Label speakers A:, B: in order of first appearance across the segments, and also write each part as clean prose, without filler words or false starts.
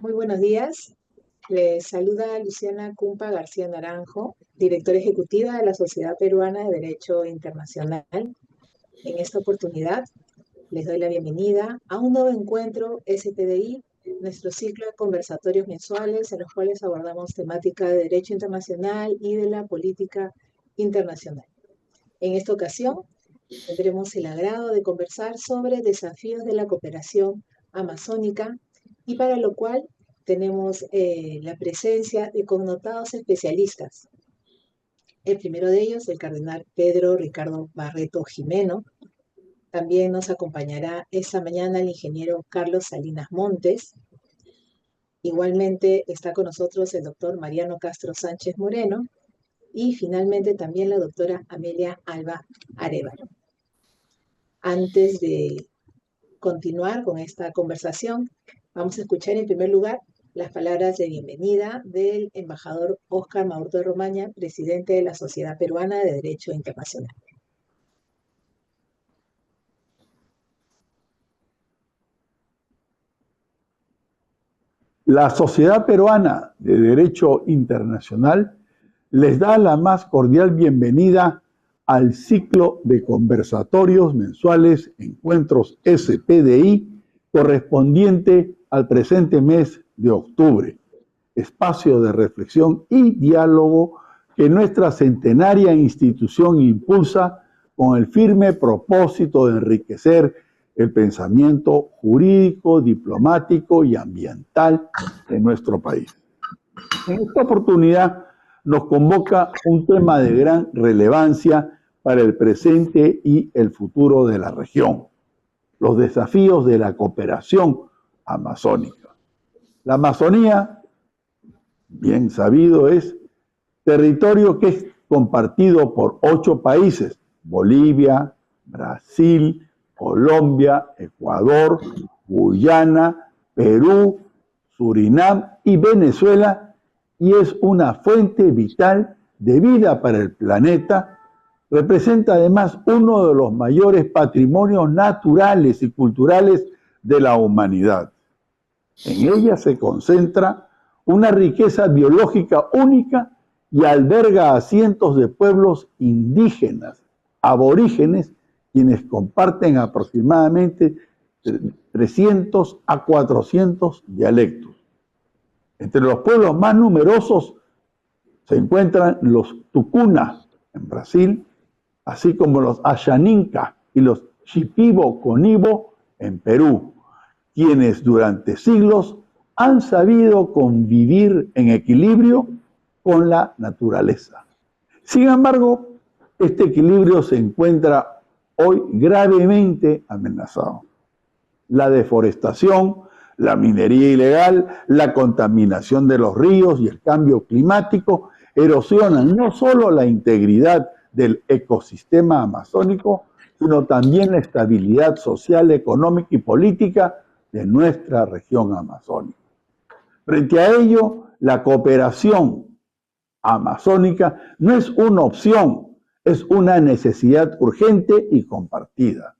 A: Muy buenos días. Les saluda Luciana Cumpa García Naranjo, directora ejecutiva de la Sociedad Peruana de Derecho Internacional. En esta oportunidad les doy la bienvenida a un nuevo encuentro SPDI, nuestro ciclo de conversatorios mensuales en los cuales abordamos temática de derecho internacional y de la política internacional. En esta ocasión tendremos el agrado de conversar sobre desafíos de la cooperación amazónica y para lo cual tenemos la presencia de connotados especialistas. El primero de ellos, el cardenal Pedro Ricardo Barreto Jimeno. También nos acompañará esta mañana el ingeniero Carlos Salinas Montes. Igualmente está con nosotros el doctor Mariano Castro Sánchez Moreno y finalmente también la doctora Amelia Alba Arévalo. Antes de continuar con esta conversación, vamos a escuchar en primer lugar las palabras de bienvenida del embajador Óscar Maurto de Romaña, presidente de la Sociedad Peruana de Derecho Internacional.
B: La Sociedad Peruana de Derecho Internacional les da la más cordial bienvenida al ciclo de conversatorios mensuales Encuentros SPDI correspondiente al presente mes de octubre, espacio de reflexión y diálogo que nuestra centenaria institución impulsa con el firme propósito de enriquecer el pensamiento jurídico, diplomático y ambiental de nuestro país. En esta oportunidad nos convoca un tema de gran relevancia para el presente y el futuro de la región: los desafíos de la cooperación amazónica. La Amazonía, bien sabido, es territorio que es compartido por 8 países: Bolivia, Brasil, Colombia, Ecuador, Guyana, Perú, Surinam y Venezuela, y es una fuente vital de vida para el planeta. Representa además uno de los mayores patrimonios naturales y culturales de la humanidad. En ella se concentra una riqueza biológica única y alberga a cientos de pueblos indígenas, aborígenes, quienes comparten aproximadamente 300 a 400 dialectos. Entre los pueblos más numerosos se encuentran los Tucuna en Brasil, así como los Ashaninka y los Shipibo-Conibo en Perú, quienes durante siglos han sabido convivir en equilibrio con la naturaleza. Sin embargo, este equilibrio se encuentra hoy gravemente amenazado. La deforestación, la minería ilegal, la contaminación de los ríos y el cambio climático erosionan no solo la integridad del ecosistema amazónico, sino también la estabilidad social, económica y política de nuestra región amazónica. Frente a ello, la cooperación amazónica no es una opción, es una necesidad urgente y compartida.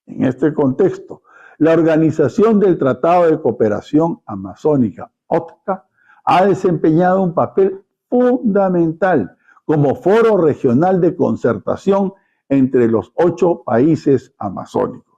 B: En este contexto, la Organización del Tratado de Cooperación Amazónica, OTCA, ha desempeñado un papel fundamental como foro regional de concertación entre los 8 países amazónicos.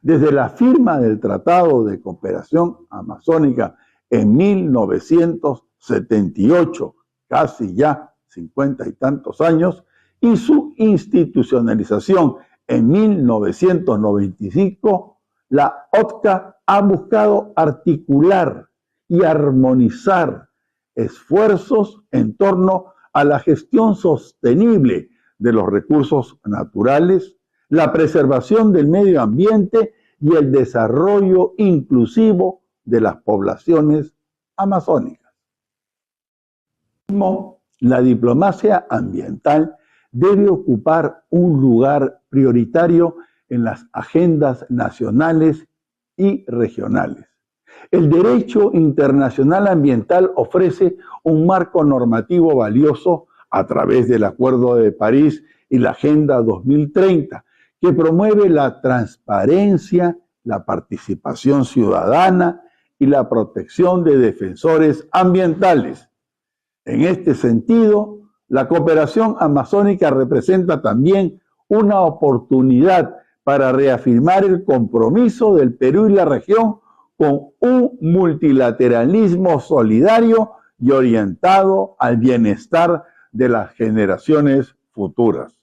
B: Desde la firma del Tratado de Cooperación Amazónica en 1978, casi ya 50 y tantos años, y su institucionalización en 1995, la OTCA ha buscado articular y armonizar esfuerzos en torno a la gestión sostenible de los recursos naturales, la preservación del medio ambiente y el desarrollo inclusivo de las poblaciones amazónicas. La diplomacia ambiental debe ocupar un lugar prioritario en las agendas nacionales y regionales. El derecho internacional ambiental ofrece un marco normativo valioso a través del Acuerdo de París y la Agenda 2030, que promueve la transparencia, la participación ciudadana y la protección de defensores ambientales. En este sentido, la cooperación amazónica representa también una oportunidad para reafirmar el compromiso del Perú y la región con un multilateralismo solidario y orientado al bienestar de las generaciones futuras.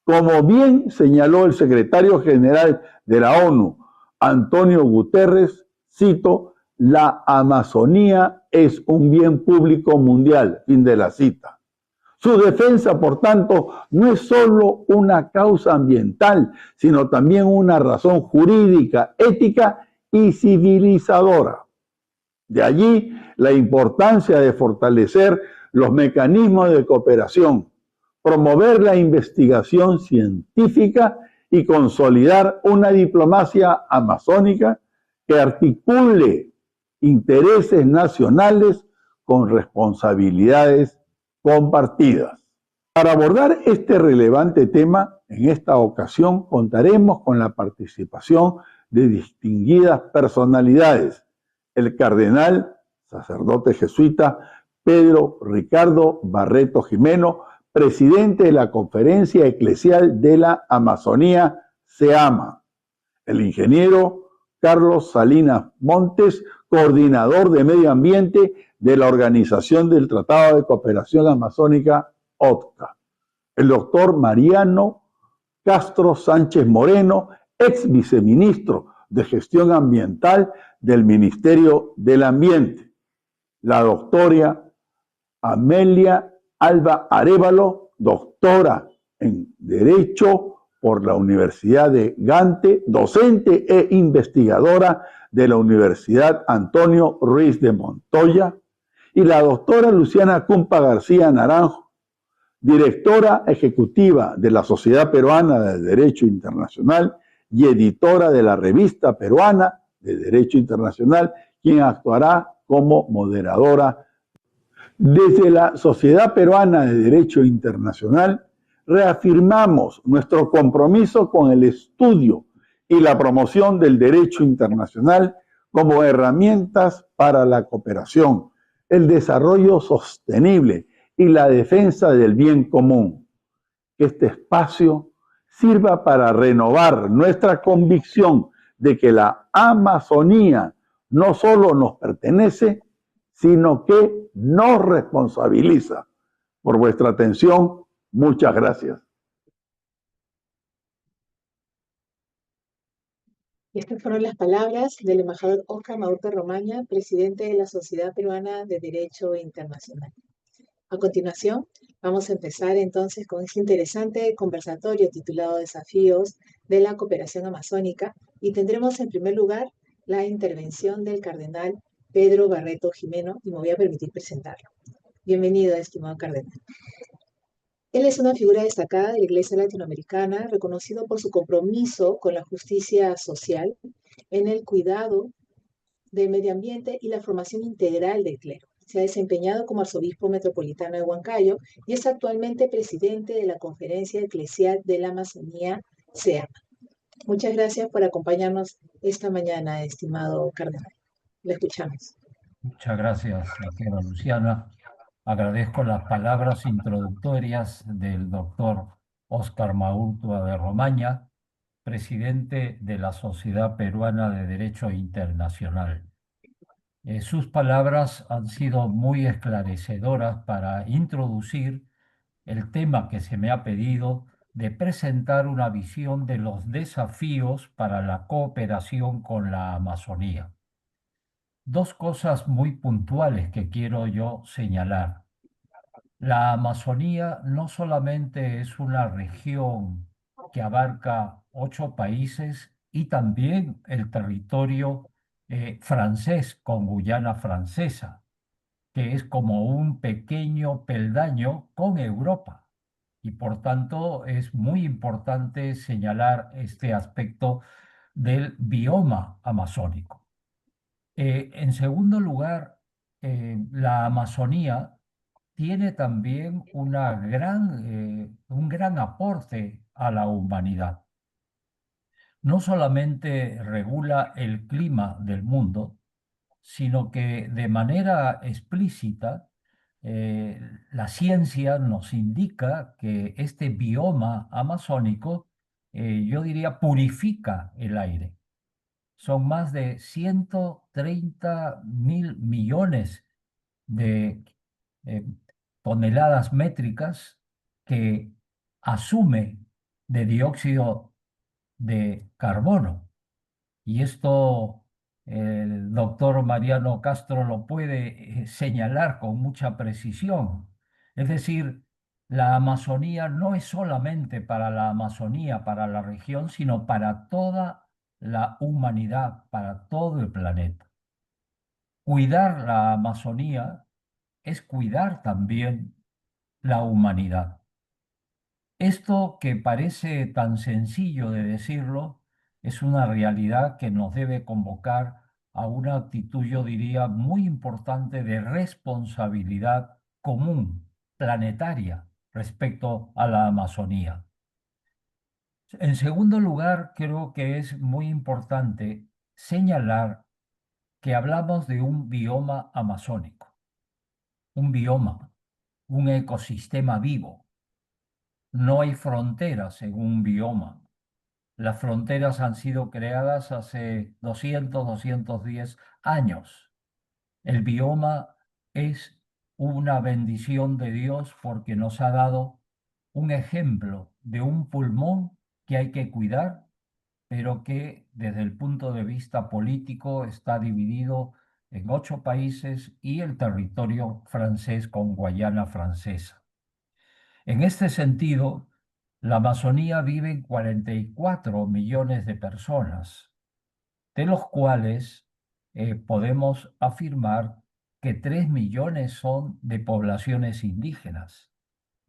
B: Como bien señaló el secretario general de la ONU, Antonio Guterres, cito, la Amazonía es un bien público mundial, fin de la cita. Su defensa, por tanto, no es solo una causa ambiental, sino también una razón jurídica, ética y civilizadora. De allí la importancia de fortalecer los mecanismos de cooperación, promover la investigación científica y consolidar una diplomacia amazónica que articule intereses nacionales con responsabilidades compartidas. Para abordar este relevante tema, en esta ocasión contaremos con la participación de distinguidas personalidades: el cardenal, sacerdote jesuita, Pedro Ricardo Barreto Jimeno, presidente de la Conferencia Eclesial de la Amazonía, SEAMA; el ingeniero Carlos Salinas Montes, coordinador de medio ambiente de la Organización del Tratado de Cooperación Amazónica, OTCA; el doctor Mariano Castro Sánchez Moreno, ex viceministro de Gestión Ambiental del Ministerio del Ambiente; la doctora Amelia Alba Arévalo, doctora en Derecho por la Universidad de Gante, docente e investigadora de la Universidad Antonio Ruiz de Montoya; y la doctora Luciana Cumpa García Naranjo, directora ejecutiva de la Sociedad Peruana de Derecho Internacional y editora de la Revista Peruana de Derecho Internacional, quien actuará como moderadora. Desde la Sociedad Peruana de Derecho Internacional reafirmamos nuestro compromiso con el estudio y la promoción del derecho internacional como herramientas para la cooperación, el desarrollo sostenible y la defensa del bien común. Que este espacio sirva para renovar nuestra convicción de que la Amazonía no solo nos pertenece, sino que nos responsabiliza. Por vuestra atención, muchas gracias.
A: Estas fueron las palabras del embajador Oscar Maurto Romaña, presidente de la Sociedad Peruana de Derecho Internacional. A continuación, vamos a empezar entonces con este interesante conversatorio titulado Desafíos de la Cooperación Amazónica, y tendremos en primer lugar la intervención del cardenal Pedro Barreto Jimeno, y me voy a permitir presentarlo. Bienvenido, estimado cardenal. Él es una figura destacada de la Iglesia Latinoamericana, reconocido por su compromiso con la justicia social, en el cuidado del medio ambiente y la formación integral del clero. Se ha desempeñado como arzobispo metropolitano de Huancayo y es actualmente presidente de la Conferencia Eclesial de la Amazonía, SEAMA. Muchas gracias por acompañarnos esta mañana, estimado cardenal. Le escuchamos.
C: Muchas gracias, doctora Luciana. Agradezco las palabras introductorias del doctor Óscar Maurtua de Romaña, presidente de la Sociedad Peruana de Derecho Internacional. Sus palabras han sido muy esclarecedoras para introducir el tema que se me ha pedido de presentar una visión de los desafíos para la cooperación con la Amazonía. Dos cosas muy puntuales que quiero yo señalar. La Amazonía no solamente es una región que abarca 8 países y también el territorio francés con Guyana Francesa, que es como un pequeño peldaño con Europa. Y por tanto es muy importante señalar este aspecto del bioma amazónico. En segundo lugar, la Amazonía tiene también un gran aporte a la humanidad. No solamente regula el clima del mundo, sino que de manera explícita la ciencia nos indica que este bioma amazónico, yo diría, purifica el aire. Son más de 130.000 millones de eh, toneladas métricas que asume de dióxido de carbono. Y esto el doctor Mariano Castro lo puede señalar con mucha precisión. Es decir, la Amazonía no es solamente para la Amazonía, para la región, sino para toda la humanidad, para todo el planeta. Cuidar la Amazonía es cuidar también la humanidad. Esto que parece tan sencillo de decirlo es una realidad que nos debe convocar a una actitud, yo diría, muy importante de responsabilidad común, planetaria, respecto a la Amazonía. En segundo lugar, creo que es muy importante señalar que hablamos de un bioma amazónico, un bioma, un ecosistema vivo. No hay fronteras en un bioma. Las fronteras han sido creadas hace 210 años. El bioma es una bendición de Dios porque nos ha dado un ejemplo de un pulmón que hay que cuidar, pero que desde el punto de vista político está dividido en 8 países y el territorio francés con Guayana Francesa. En este sentido, la Amazonía viven 44 millones de personas, de los cuales podemos afirmar que 3 millones son de poblaciones indígenas.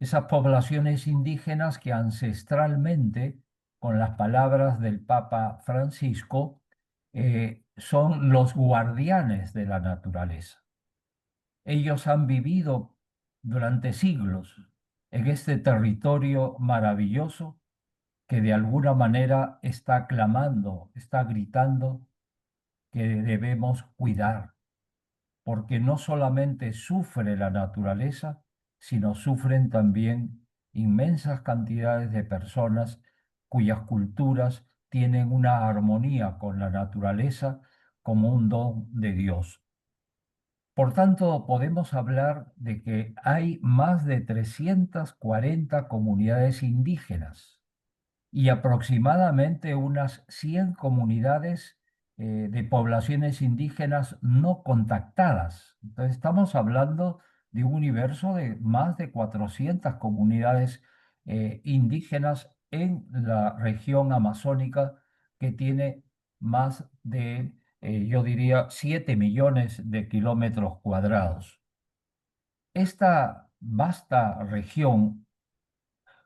C: Esas poblaciones indígenas que ancestralmente, con las palabras del Papa Francisco, son los guardianes de la naturaleza. Ellos han vivido durante siglos en este territorio maravilloso que de alguna manera está clamando, está gritando que debemos cuidar, porque no solamente sufre la naturaleza, sino sufren también inmensas cantidades de personas cuyas culturas tienen una armonía con la naturaleza como un don de Dios. Por tanto, podemos hablar de que hay más de 340 comunidades indígenas y aproximadamente unas 100 comunidades de poblaciones indígenas no contactadas. Entonces, estamos hablando de un universo de más de 400 comunidades indígenas en la región amazónica que tiene más de, yo diría, 7 millones de kilómetros cuadrados. Esta vasta región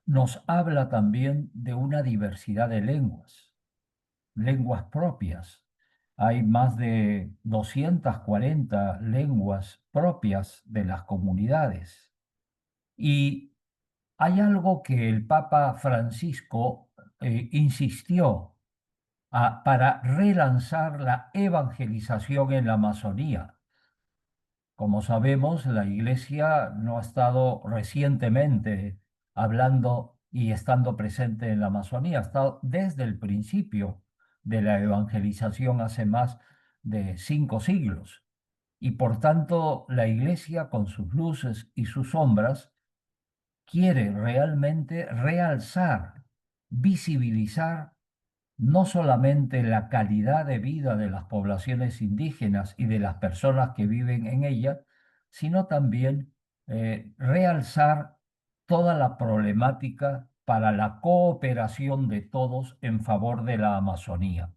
C: nos habla también de una diversidad de lenguas, lenguas propias. Hay más de 240 lenguas propias de las comunidades. Y hay algo que el Papa Francisco insistió para relanzar la evangelización en la Amazonía. Como sabemos, la Iglesia no ha estado recientemente hablando y estando presente en la Amazonía. Ha estado desde el principio de la evangelización hace más de 5 siglos. Y por tanto, la Iglesia, con sus luces y sus sombras, quiere realmente realzar, visibilizar no solamente la calidad de vida de las poblaciones indígenas y de las personas que viven en ellas, sino también realzar toda la problemática para la cooperación de todos en favor de la Amazonía.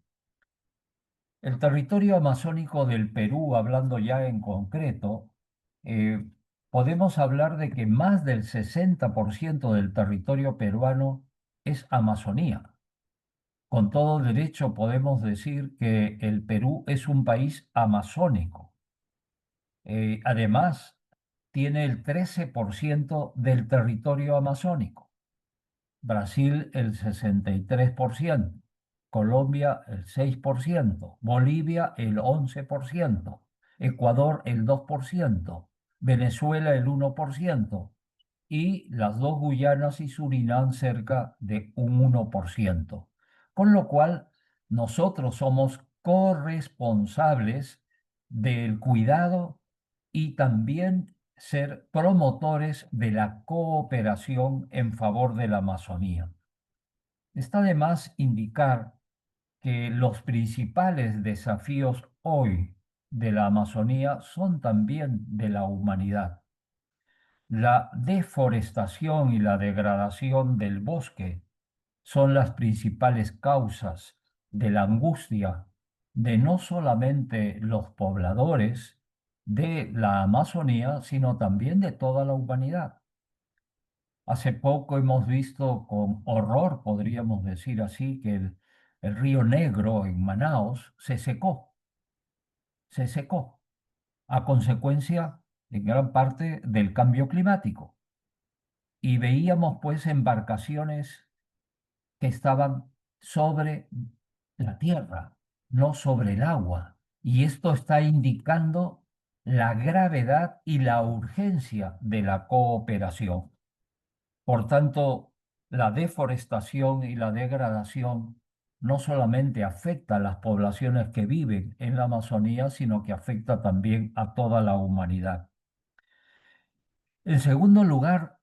C: El territorio amazónico del Perú, hablando ya en concreto, eh, podemos hablar de que más del 60% del territorio peruano es Amazonía. Con todo derecho podemos decir que el Perú es un país amazónico. Además, tiene el 13% del territorio amazónico. Brasil el 63%, Colombia el 6%, Bolivia el 11%, Ecuador el 2%, Venezuela el 1% y las dos Guyanas y Surinam cerca de un 1%. Con lo cual, nosotros somos corresponsables del cuidado y también ser promotores de la cooperación en favor de la Amazonía. Está de más indicar que los principales desafíos hoy de la Amazonía son también de la humanidad. La deforestación y la degradación del bosque son las principales causas de la angustia de no solamente los pobladores de la Amazonía, sino también de toda la humanidad. Hace poco hemos visto con horror, podríamos decir así, que el río Negro en Manaos se secó a consecuencia en gran parte del cambio climático. Y veíamos pues embarcaciones que estaban sobre la tierra, no sobre el agua. Y esto está indicando la gravedad y la urgencia de la cooperación. Por tanto, la deforestación y la degradación no solamente afecta a las poblaciones que viven en la Amazonía, sino que afecta también a toda la humanidad. En segundo lugar,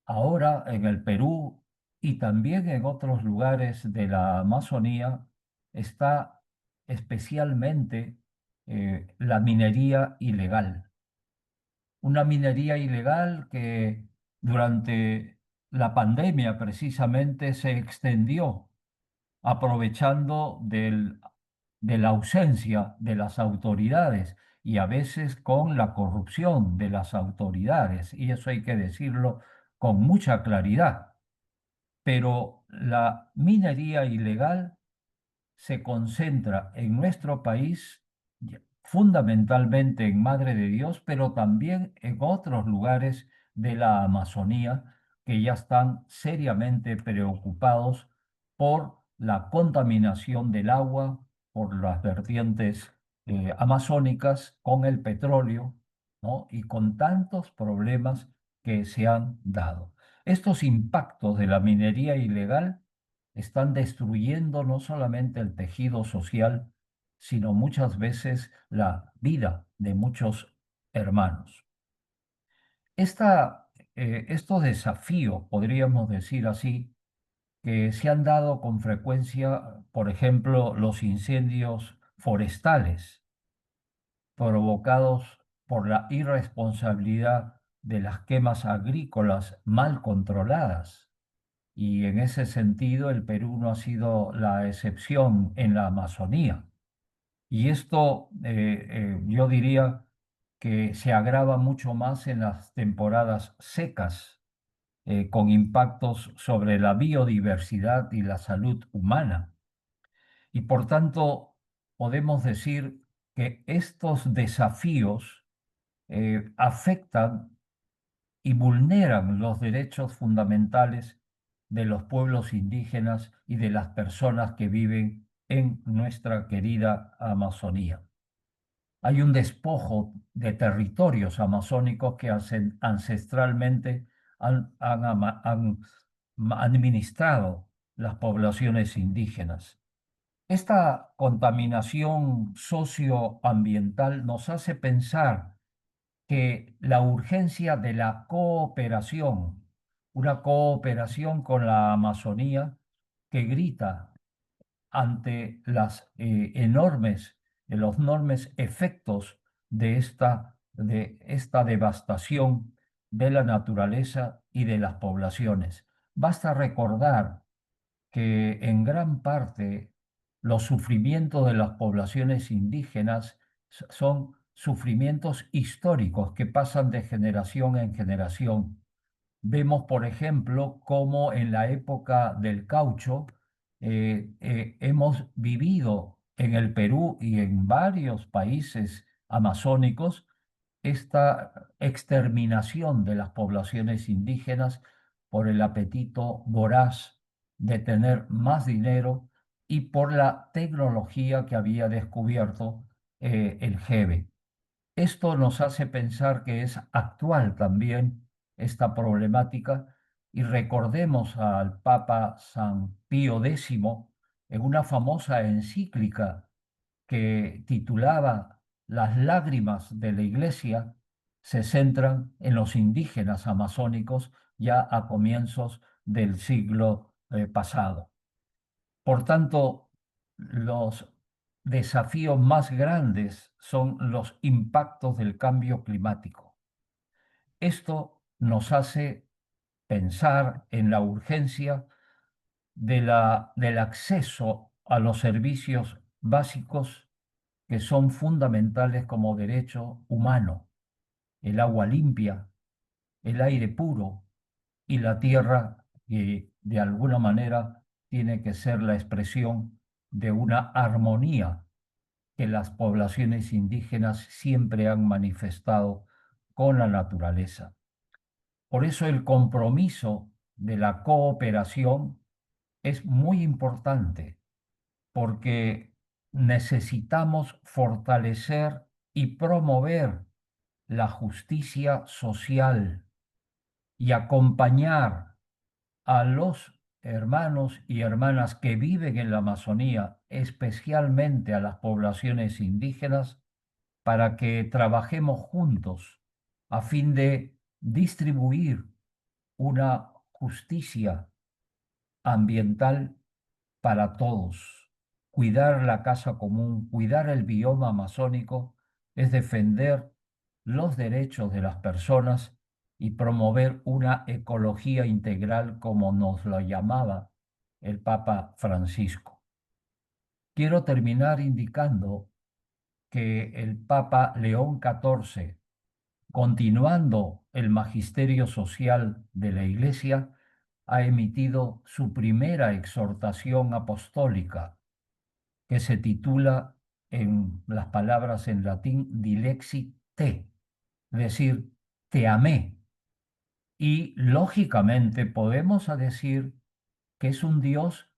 C: ahora en el Perú y también en otros lugares de la Amazonía está especialmente la minería ilegal. Una minería ilegal que durante la pandemia precisamente se extendió aprovechando de la ausencia de las autoridades y a veces con la corrupción de las autoridades, y eso hay que decirlo con mucha claridad. Pero la minería ilegal se concentra en nuestro país fundamentalmente en Madre de Dios, pero también en otros lugares de la Amazonía que ya están seriamente preocupados por la contaminación del agua, por las vertientes amazónicas con el petróleo, ¿no? Y con tantos problemas que se han dado. Estos impactos de la minería ilegal están destruyendo no solamente el tejido social, sino muchas veces la vida de muchos hermanos. Estos desafíos, podríamos decir así, que se han dado con frecuencia, por ejemplo, los incendios forestales provocados por la irresponsabilidad de las quemas agrícolas mal controladas. Y en ese sentido, el Perú no ha sido la excepción en la Amazonía. Y esto, yo diría que se agrava mucho más en las temporadas secas, con impactos sobre la biodiversidad y la salud humana. Y por tanto, podemos decir que estos desafíos afectan y vulneran los derechos fundamentales de los pueblos indígenas y de las personas que viven en nuestra querida Amazonía. Hay un despojo de territorios amazónicos que ancestralmente han administrado las poblaciones indígenas. Esta contaminación socioambiental nos hace pensar que la urgencia de la cooperación, una cooperación con la Amazonía que grita ante los enormes efectos de esta devastación de la naturaleza y de las poblaciones. Basta recordar que en gran parte los sufrimientos de las poblaciones indígenas son sufrimientos históricos que pasan de generación en generación. Vemos, por ejemplo, cómo en la época del caucho hemos vivido en el Perú y en varios países amazónicos esta exterminación de las poblaciones indígenas por el apetito voraz de tener más dinero y por la tecnología que había descubierto el Jeve. Esto nos hace pensar que es actual también esta problemática y recordemos al Papa San Pío X en una famosa encíclica que titulaba Las lágrimas de la Iglesia, se centran en los indígenas amazónicos ya a comienzos del siglo pasado. Por tanto, los desafíos más grandes son los impactos del cambio climático. Esto nos hace pensar en la urgencia del acceso a los servicios básicos que son fundamentales como derecho humano: el agua limpia, el aire puro y la tierra, que de alguna manera tiene que ser la expresión de una armonía que las poblaciones indígenas siempre han manifestado con la naturaleza. Por eso el compromiso de la cooperación es muy importante, porque necesitamos fortalecer y promover la justicia social y acompañar a los hermanos y hermanas que viven en la Amazonía, especialmente a las poblaciones indígenas, para que trabajemos juntos a fin de distribuir una justicia ambiental para todos. Cuidar la casa común, cuidar el bioma amazónico, es defender los derechos de las personas y promover una ecología integral como nos lo llamaba el Papa Francisco. Quiero terminar indicando que el Papa León XIV, continuando el magisterio social de la Iglesia, ha emitido su primera exhortación apostólica, que se titula, en las palabras en latín, Dilexit Te, es decir, te amé. Y lógicamente podemos decir que es un Dios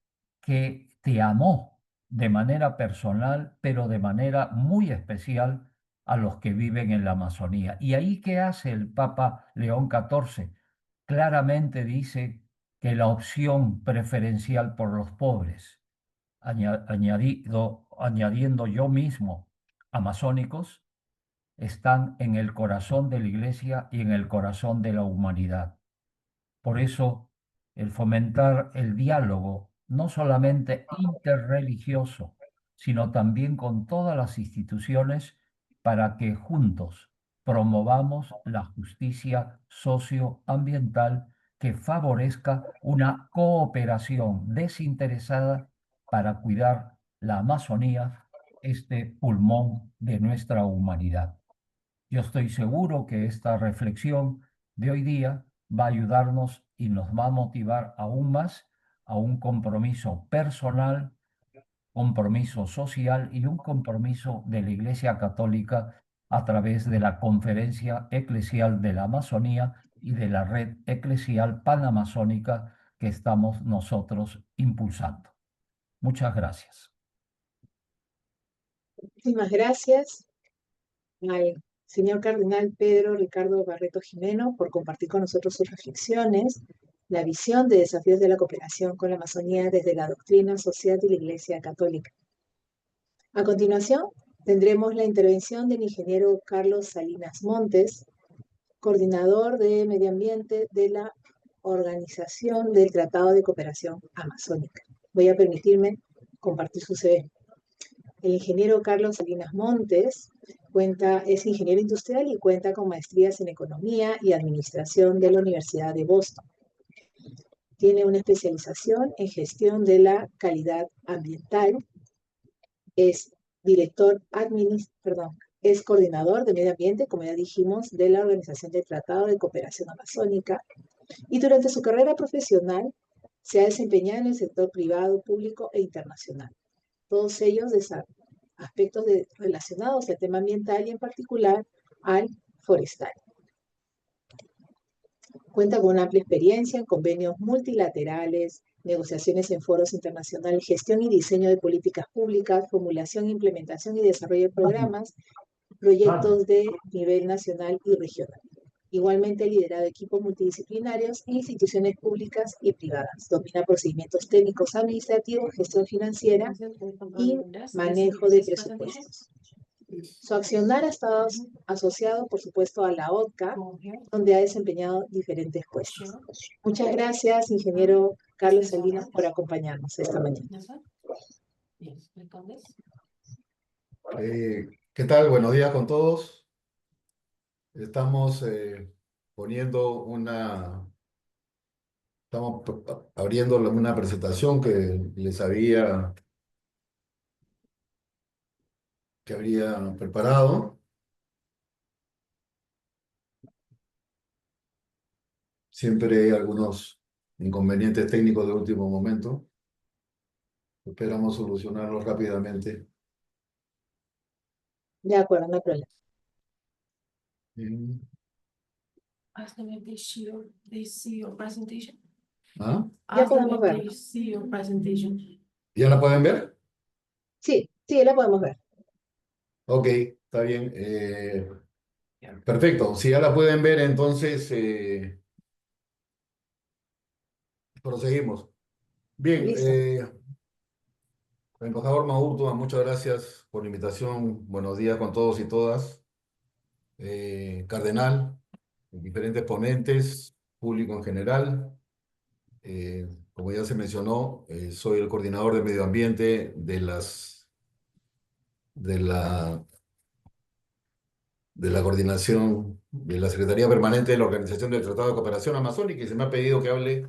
C: que te amó de manera personal, pero de manera muy especial a los que viven en la Amazonía. ¿Y ahí qué hace el Papa León XIV? Claramente dice que la opción preferencial por los pobres, añadiendo yo mismo amazónicos, están en el corazón de la Iglesia y en el corazón de la humanidad. Por eso, el fomentar el diálogo, no solamente interreligioso, sino también con todas las instituciones, para que juntos promovamos la justicia socioambiental que favorezca una cooperación desinteresada para cuidar la Amazonía, este pulmón de nuestra humanidad. Yo estoy seguro que esta reflexión de hoy día va a ayudarnos y nos va a motivar aún más a un compromiso personal, compromiso social y un compromiso de la Iglesia Católica a través de la Conferencia Eclesial de la Amazonía y de la Red Eclesial Panamazónica que estamos nosotros impulsando. Muchas gracias.
A: Muchísimas gracias al señor Cardenal Pedro Ricardo Barreto Jimeno por compartir con nosotros sus reflexiones. la visión de desafíos de la cooperación con la Amazonía desde la doctrina social de la Iglesia Católica. A continuación, tendremos la intervención del ingeniero Carlos Salinas Montes, coordinador de Medio Ambiente de la Organización del Tratado de Cooperación Amazónica. Voy a permitirme compartir su CV. El ingeniero Carlos Salinas Montes es ingeniero industrial y cuenta con maestrías en Economía y Administración de la Universidad de Boston. Tiene una especialización en gestión de la calidad ambiental. Es es coordinador de medio ambiente, como ya dijimos, de la Organización del Tratado de Cooperación Amazónica, y durante su carrera profesional se ha desempeñado en el sector privado, público e internacional. Todos ellos aspectos relacionados al tema ambiental y en particular al forestal. Cuenta con una amplia experiencia en convenios multilaterales, negociaciones en foros internacionales, gestión y diseño de políticas públicas, formulación, implementación y desarrollo de programas, proyectos de nivel nacional y regional. Igualmente ha liderado equipos multidisciplinarios en instituciones públicas y privadas. Domina procedimientos técnicos administrativos, gestión financiera y manejo de presupuestos. Su accionar ha estado asociado, por supuesto, a la ODCA, donde ha desempeñado diferentes puestos. Muchas gracias, ingeniero Carlos Salinas, por acompañarnos esta mañana.
D: ¿Qué tal? Buenos días con todos. Estamos abriendo una presentación que habría preparado. Siempre hay algunos inconvenientes técnicos de último momento. Esperamos solucionarlos rápidamente.
A: De acuerdo, no hay problema.
E: Ask them if they see your presentation.
D: ¿Ah?
A: Ya
E: Ask them
A: podemos
E: if
A: ver.
E: they see your presentation.
D: ¿Ya la pueden ver?
A: Sí, sí, la podemos ver.
D: Ok, está bien. Perfecto. Si ya la pueden ver, entonces proseguimos. Bien,
A: Listo.
D: embajador Maurtua, muchas gracias por la invitación. Buenos días con todos y todas. Cardenal, diferentes ponentes, público en general. Como ya se mencionó, soy el coordinador de medio ambiente de la coordinación de la Secretaría Permanente de la Organización del Tratado de Cooperación Amazónica, y se me ha pedido que hable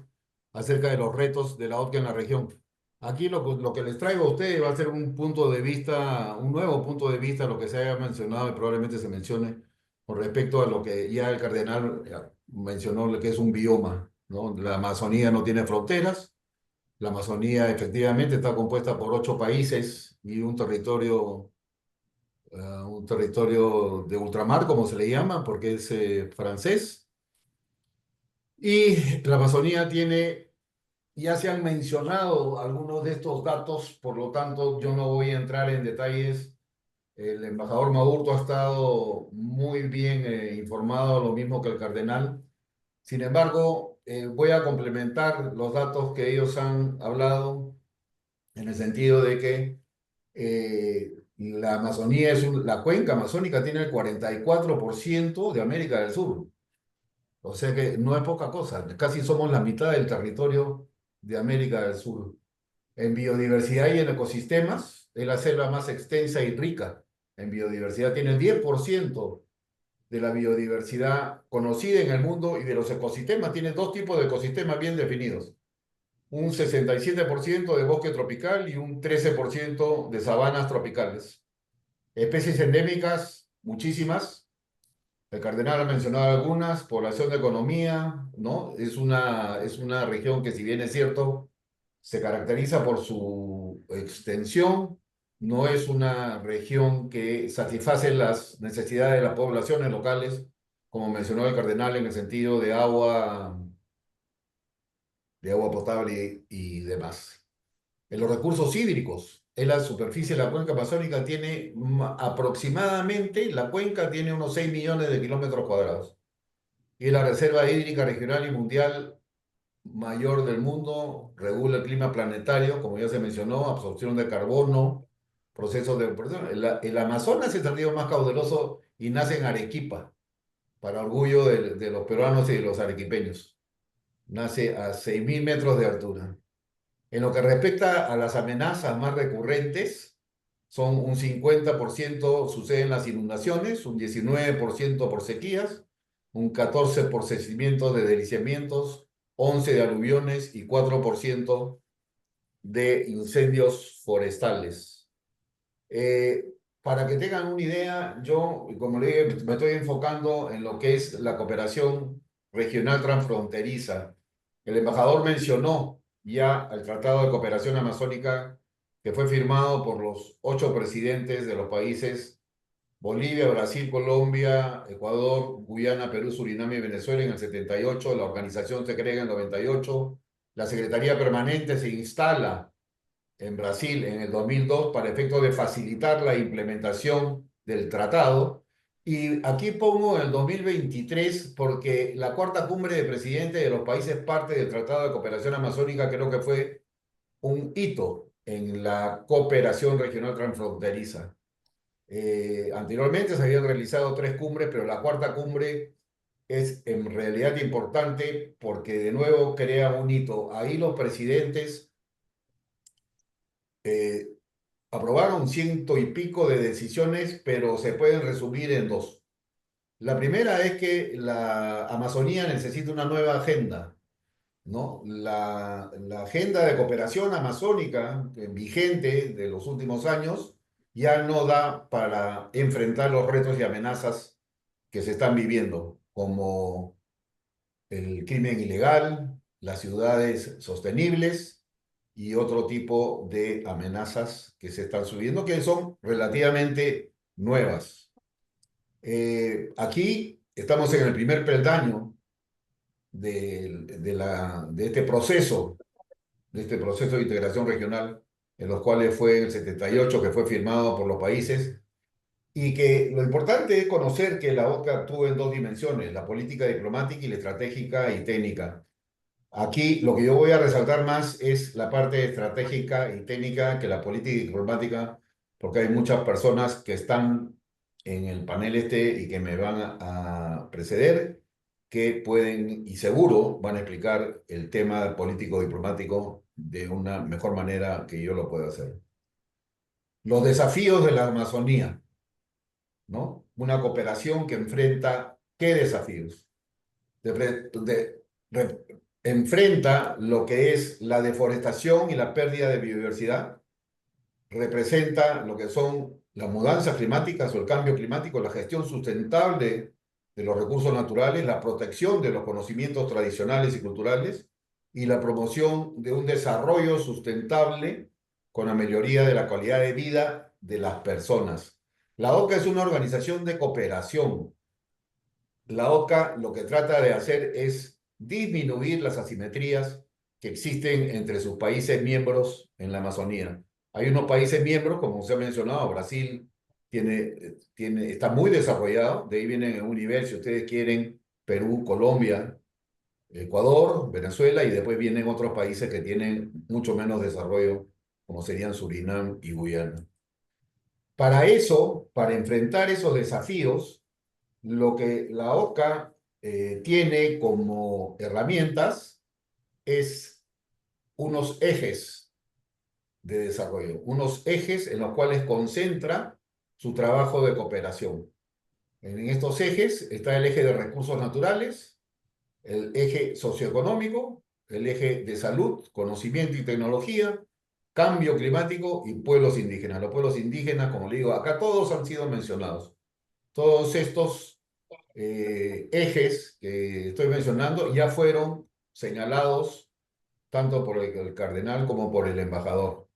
D: acerca de los retos de la ODCA en la región. Aquí lo que les traigo a ustedes va a ser un punto de vista, un nuevo punto de vista, lo que se haya mencionado y probablemente se mencione con respecto a lo que ya el cardenal mencionó, lo que es un bioma, ¿no? La Amazonía no tiene fronteras. La Amazonía efectivamente está compuesta por 8 países y un territorio de ultramar, como se le llama, porque es francés. Y la Amazonía tiene, ya se han mencionado algunos de estos datos, por lo tanto yo no voy a entrar en detalles. El embajador Maurto ha estado muy bien informado, lo mismo que el cardenal. Sin embargo, voy a complementar los datos que ellos han hablado en el sentido de que la Amazonía la cuenca amazónica tiene el 44% de América del Sur. O sea que no es poca cosa, casi somos la mitad del territorio de América del Sur. En biodiversidad y en ecosistemas, es la selva más extensa y rica. En biodiversidad tiene el 10% de la biodiversidad conocida en el mundo, y de los ecosistemas tiene 2 tipos de ecosistemas bien definidos. Un 67% de bosque tropical y un 13% de sabanas tropicales. Especies endémicas, muchísimas. El cardenal ha mencionado algunas. Población de economía, ¿no? Es una región que, si bien es cierto, se caracteriza por su extensión, no es una región que satisface las necesidades de las poblaciones locales, como mencionó el cardenal, en el sentido de agua potable y demás. En los recursos hídricos, en la superficie de la cuenca amazónica tiene aproximadamente, la cuenca tiene unos 6 millones de kilómetros cuadrados. Y la reserva hídrica regional y mundial mayor del mundo, regula el clima planetario, como ya se mencionó, absorción de carbono, procesos de... El Amazonas es el río más caudaloso y nace en Arequipa, para orgullo de los peruanos y de los arequipeños. Nace a 6.000 metros de altura. En lo que respecta a las amenazas más recurrentes, son un 50% suceden las inundaciones, un 19% por sequías, un 14% por crecimiento de deslizamientos, 11% de aluviones y 4% de incendios forestales. Para que tengan una idea, yo, como le dije, me estoy enfocando en lo que es la cooperación regional transfronteriza. El embajador mencionó ya el Tratado de Cooperación Amazónica que fue firmado por los 8 presidentes de los países Bolivia, Brasil, Colombia, Ecuador, Guyana, Perú, Surinam y Venezuela en el 78. La organización se crea en el 98. La Secretaría Permanente se instala en Brasil en el 2002 para efecto de facilitar la implementación del tratado. Y aquí pongo el 2023 porque la cuarta cumbre de presidentes de los países parte del Tratado de Cooperación Amazónica creo que fue un hito en la cooperación regional transfronteriza. Anteriormente se habían realizado 3 cumbres, pero la cuarta cumbre es en realidad importante porque de nuevo crea un hito. Ahí los presidentes aprobaron 100 y pico de decisiones, pero se pueden resumir en 2. La primera es que la Amazonía necesita una nueva agenda, ¿no? La agenda de cooperación amazónica vigente de los últimos años ya no da para enfrentar los retos y amenazas que se están viviendo, como el crimen ilegal, las ciudades sostenibles y otro tipo de amenazas que se están subiendo, que son relativamente nuevas. Aquí estamos en el primer peldaño de este proceso de integración regional, en los cuales fue el 78 que fue firmado por los países, y que lo importante es conocer que la OCA actúa en 2 dimensiones, la política diplomática y la estratégica y técnica. Aquí lo que yo voy a resaltar más es la parte estratégica y técnica que la política y diplomática, porque hay muchas personas que están en el panel y que me van a preceder, que pueden y seguro van a explicar el tema político-diplomático de una mejor manera que yo lo puedo hacer. Los desafíos de la Amazonía, ¿no? Una cooperación que enfrenta, ¿qué desafíos? Enfrenta lo que es la deforestación y la pérdida de biodiversidad, representa lo que son las mudanzas climáticas o el cambio climático, la gestión sustentable de los recursos naturales, la protección de los conocimientos tradicionales y culturales y la promoción de un desarrollo sustentable con la mejoría de la calidad de vida de las personas. La OCA es una organización de cooperación. La OCA lo que trata de hacer es disminuir las asimetrías que existen entre sus países miembros en la Amazonía. Hay unos países miembros, como se ha mencionado, Brasil está muy desarrollado, de ahí vienen en un nivel, si ustedes quieren, Perú, Colombia, Ecuador, Venezuela, y después vienen otros países que tienen mucho menos desarrollo, como serían Surinam y Guyana. Para eso, para enfrentar esos desafíos, lo que la OCA tiene como herramientas es unos ejes de desarrollo, unos ejes en los cuales concentra su trabajo de cooperación. En estos ejes está el eje de recursos naturales, el eje socioeconómico, el eje de salud, conocimiento y tecnología, cambio climático y pueblos indígenas. Los pueblos indígenas, como le digo, acá todos han sido mencionados. Todos estos ejes que estoy mencionando ya fueron señalados tanto por el cardenal como por el embajador.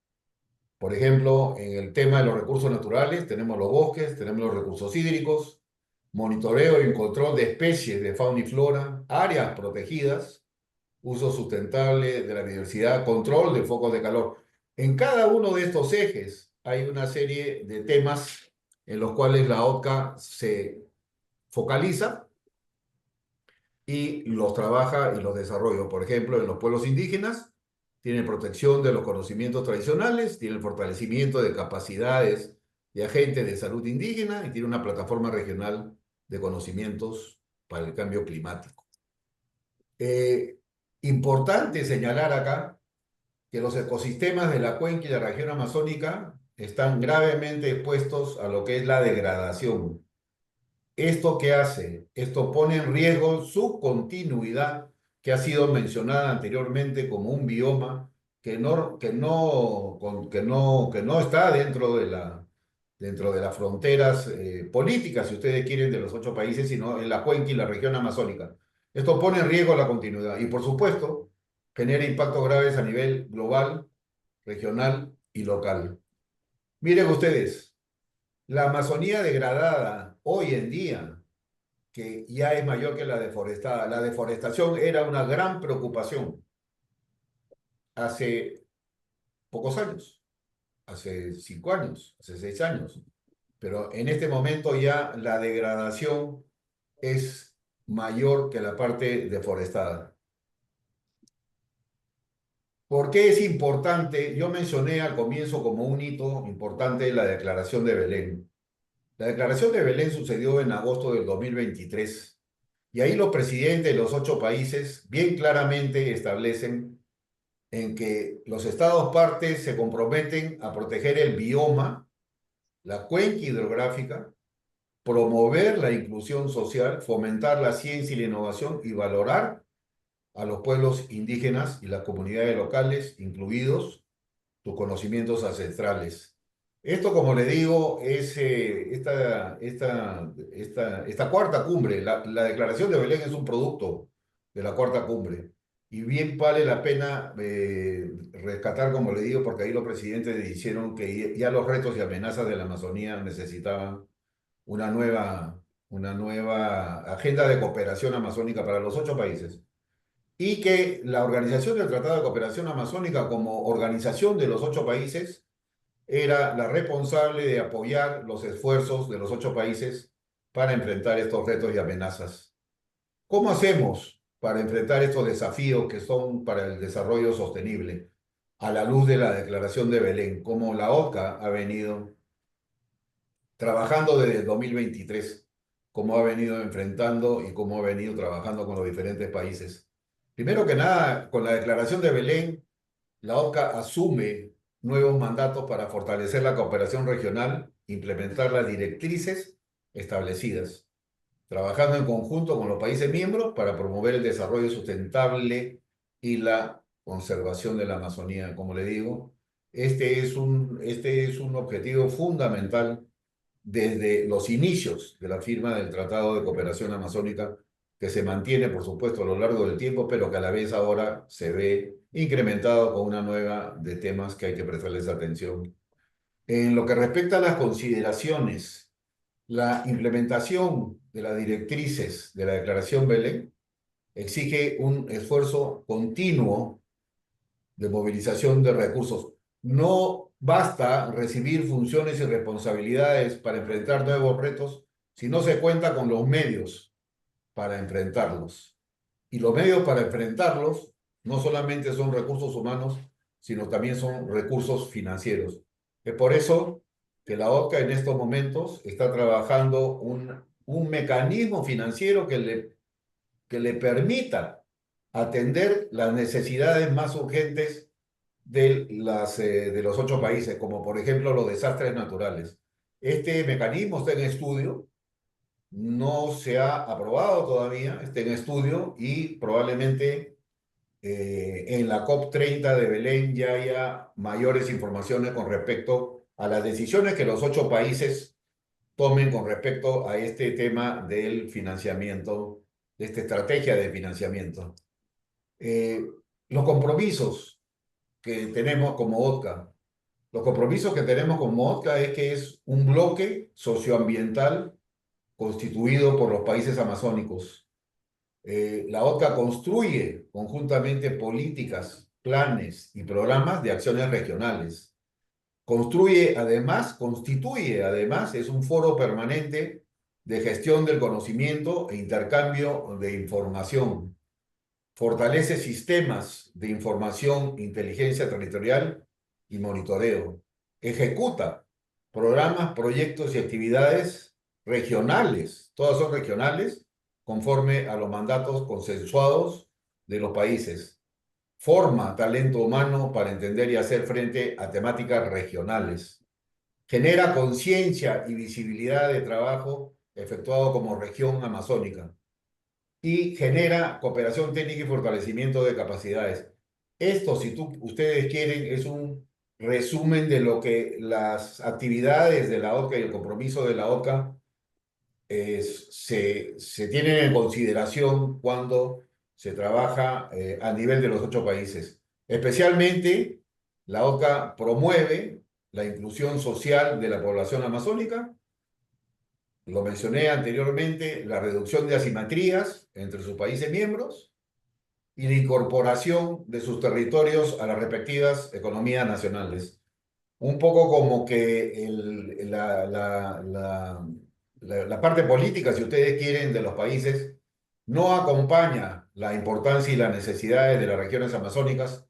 D: Por ejemplo, en el tema de los recursos naturales tenemos los bosques, tenemos los recursos hídricos, monitoreo y control de especies de fauna y flora, áreas protegidas, uso sustentable de la biodiversidad, control de focos de calor. En cada uno de estos ejes hay una serie de temas en los cuales la OCA se focaliza y los trabaja y los desarrolla. Por ejemplo, en los pueblos indígenas, tiene protección de los conocimientos tradicionales, tiene el fortalecimiento de capacidades de agentes de salud indígena y tiene una plataforma regional de conocimientos para el cambio climático. Importante señalar acá que los ecosistemas de la cuenca y la región amazónica están gravemente expuestos a lo que es la degradación. ¿Esto qué hace? Esto pone en riesgo su continuidad, que ha sido mencionada anteriormente como un bioma que no está dentro de las fronteras políticas, si ustedes quieren, de los 8 países, sino en la cuenca y la región amazónica. Esto pone en riesgo la continuidad y, por supuesto, genera impactos graves a nivel global, regional y local. Miren ustedes, la Amazonía degradada hoy en día, que ya es mayor que la deforestada. La deforestación era una gran preocupación hace pocos años, hace 5 años, hace 6 años, pero en este momento ya la degradación es mayor que la parte deforestada. ¿Por qué es importante? Yo mencioné al comienzo como un hito importante la Declaración de Belén. La Declaración de Belén sucedió en agosto del 2023 y ahí los presidentes de los 8 países bien claramente establecen en que los estados partes se comprometen a proteger el bioma, la cuenca hidrográfica, promover la inclusión social, fomentar la ciencia y la innovación y valorar a los pueblos indígenas y las comunidades locales, incluidos tus conocimientos ancestrales. Esto, como le digo, es esta cuarta cumbre. La Declaración de Belén es un producto de la cuarta cumbre. Y bien vale la pena rescatar, como le digo, porque ahí los presidentes dijeron que ya los retos y amenazas de la Amazonía necesitaban una nueva agenda de cooperación amazónica para los 8 países y que la Organización del Tratado de Cooperación Amazónica, como organización de los 8 países, era la responsable de apoyar los esfuerzos de los 8 países para enfrentar estos retos y amenazas. ¿Cómo hacemos para enfrentar estos desafíos que son para el desarrollo sostenible a la luz de la Declaración de Belén? Como la OCA ha venido trabajando desde el 2023, cómo ha venido enfrentando y cómo ha venido trabajando con los diferentes países. Primero que nada, con la Declaración de Belén, la OCA asume nuevos mandatos para fortalecer la cooperación regional, implementar las directrices establecidas, trabajando en conjunto con los países miembros para promover el desarrollo sustentable y la conservación de la Amazonía. Como le digo, este es un objetivo fundamental desde los inicios de la firma del Tratado de Cooperación Amazónica, que se mantiene, por supuesto, a lo largo del tiempo, pero que a la vez ahora se ve incrementado con una nueva de temas que hay que prestarles atención. En lo que respecta a las consideraciones, la implementación de las directrices de la Declaración Belén exige un esfuerzo continuo de movilización de recursos. No basta recibir funciones y responsabilidades para enfrentar nuevos retos si no se cuenta con los medios para enfrentarlos. Y los medios para enfrentarlos no solamente son recursos humanos, sino también son recursos financieros. Es por eso que la OCA en estos momentos está trabajando un mecanismo financiero que le permita atender las necesidades más urgentes de los 8 países, como por ejemplo los desastres naturales. Este mecanismo está en estudio, no se ha aprobado todavía, está en estudio y probablemente en la COP30 de Belén ya haya mayores informaciones con respecto a las decisiones que los 8 países tomen con respecto a este tema del financiamiento, de esta estrategia de financiamiento. Los compromisos que tenemos como OTCA. Los compromisos que tenemos como OTCA es que es un bloque socioambiental constituido por los países amazónicos. La OTCA construye conjuntamente políticas, planes y programas de acciones regionales. Constituye además, es un foro permanente de gestión del conocimiento e intercambio de información. Fortalece sistemas de información, inteligencia territorial y monitoreo. Ejecuta programas, proyectos y actividades regionales, todas son regionales, conforme a los mandatos consensuados de los países. Forma talento humano para entender y hacer frente a temáticas regionales. Genera conciencia y visibilidad de trabajo efectuado como región amazónica. Y genera cooperación técnica y fortalecimiento de capacidades. Esto, si ustedes quieren, es un resumen de lo que las actividades de la OCA y el compromiso de la OCA se tienen en consideración cuando se trabaja a nivel de los 8 países. Especialmente, la OCA promueve la inclusión social de la población amazónica. Lo mencioné anteriormente, la reducción de asimetrías entre sus países miembros y la incorporación de sus territorios a las respectivas economías nacionales. Un poco como que la parte política, si ustedes quieren, de los países no acompaña la importancia y las necesidades de las regiones amazónicas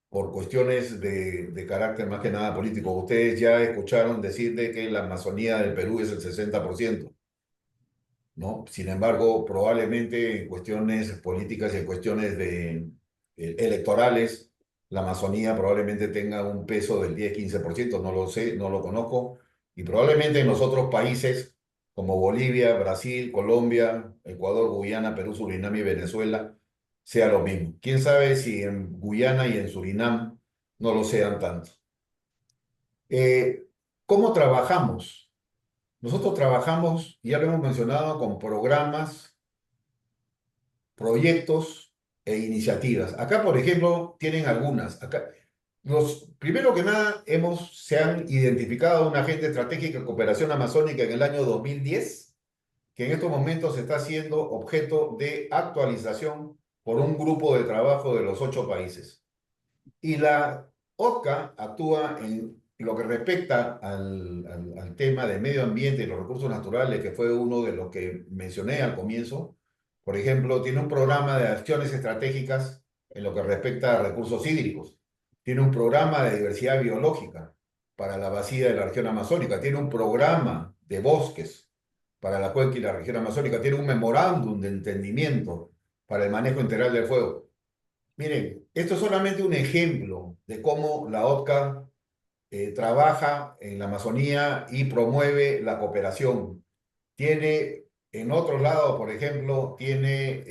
D: por cuestiones de carácter más que nada político. Ustedes ya escucharon decir de que la Amazonía del Perú es el 60%, ¿no? Sin embargo, probablemente en cuestiones políticas y en cuestiones electorales, la Amazonía probablemente tenga un peso del 10-15%, no lo sé, no lo conozco, y probablemente en los otros países como Bolivia, Brasil, Colombia, Ecuador, Guyana, Perú, Surinam y Venezuela sea lo mismo. ¿Quién sabe si en Guyana y en Surinam no lo sean tanto? ¿Cómo trabajamos? Nosotros trabajamos, ya lo hemos mencionado, con programas, proyectos e iniciativas. Acá, por ejemplo, tienen algunas. Acá, primero que nada, se han identificado una agenda estratégica de cooperación amazónica en el año 2010, que en estos momentos está siendo objeto de actualización por un grupo de trabajo de los 8 países. Y la OCA actúa en lo que respecta al tema de medio ambiente y los recursos naturales, que fue uno de los que mencioné al comienzo. Por ejemplo, tiene un programa de acciones estratégicas en lo que respecta a recursos hídricos. Tiene un programa de diversidad biológica para la Bacia de la región amazónica. Tiene un programa de bosques para la cuenca y la región amazónica. Tiene un memorándum de entendimiento para el manejo integral del fuego. Miren, esto es solamente un ejemplo de cómo la OCA trabaja en la Amazonía y promueve la cooperación. Tiene, en otro lado, por ejemplo, tiene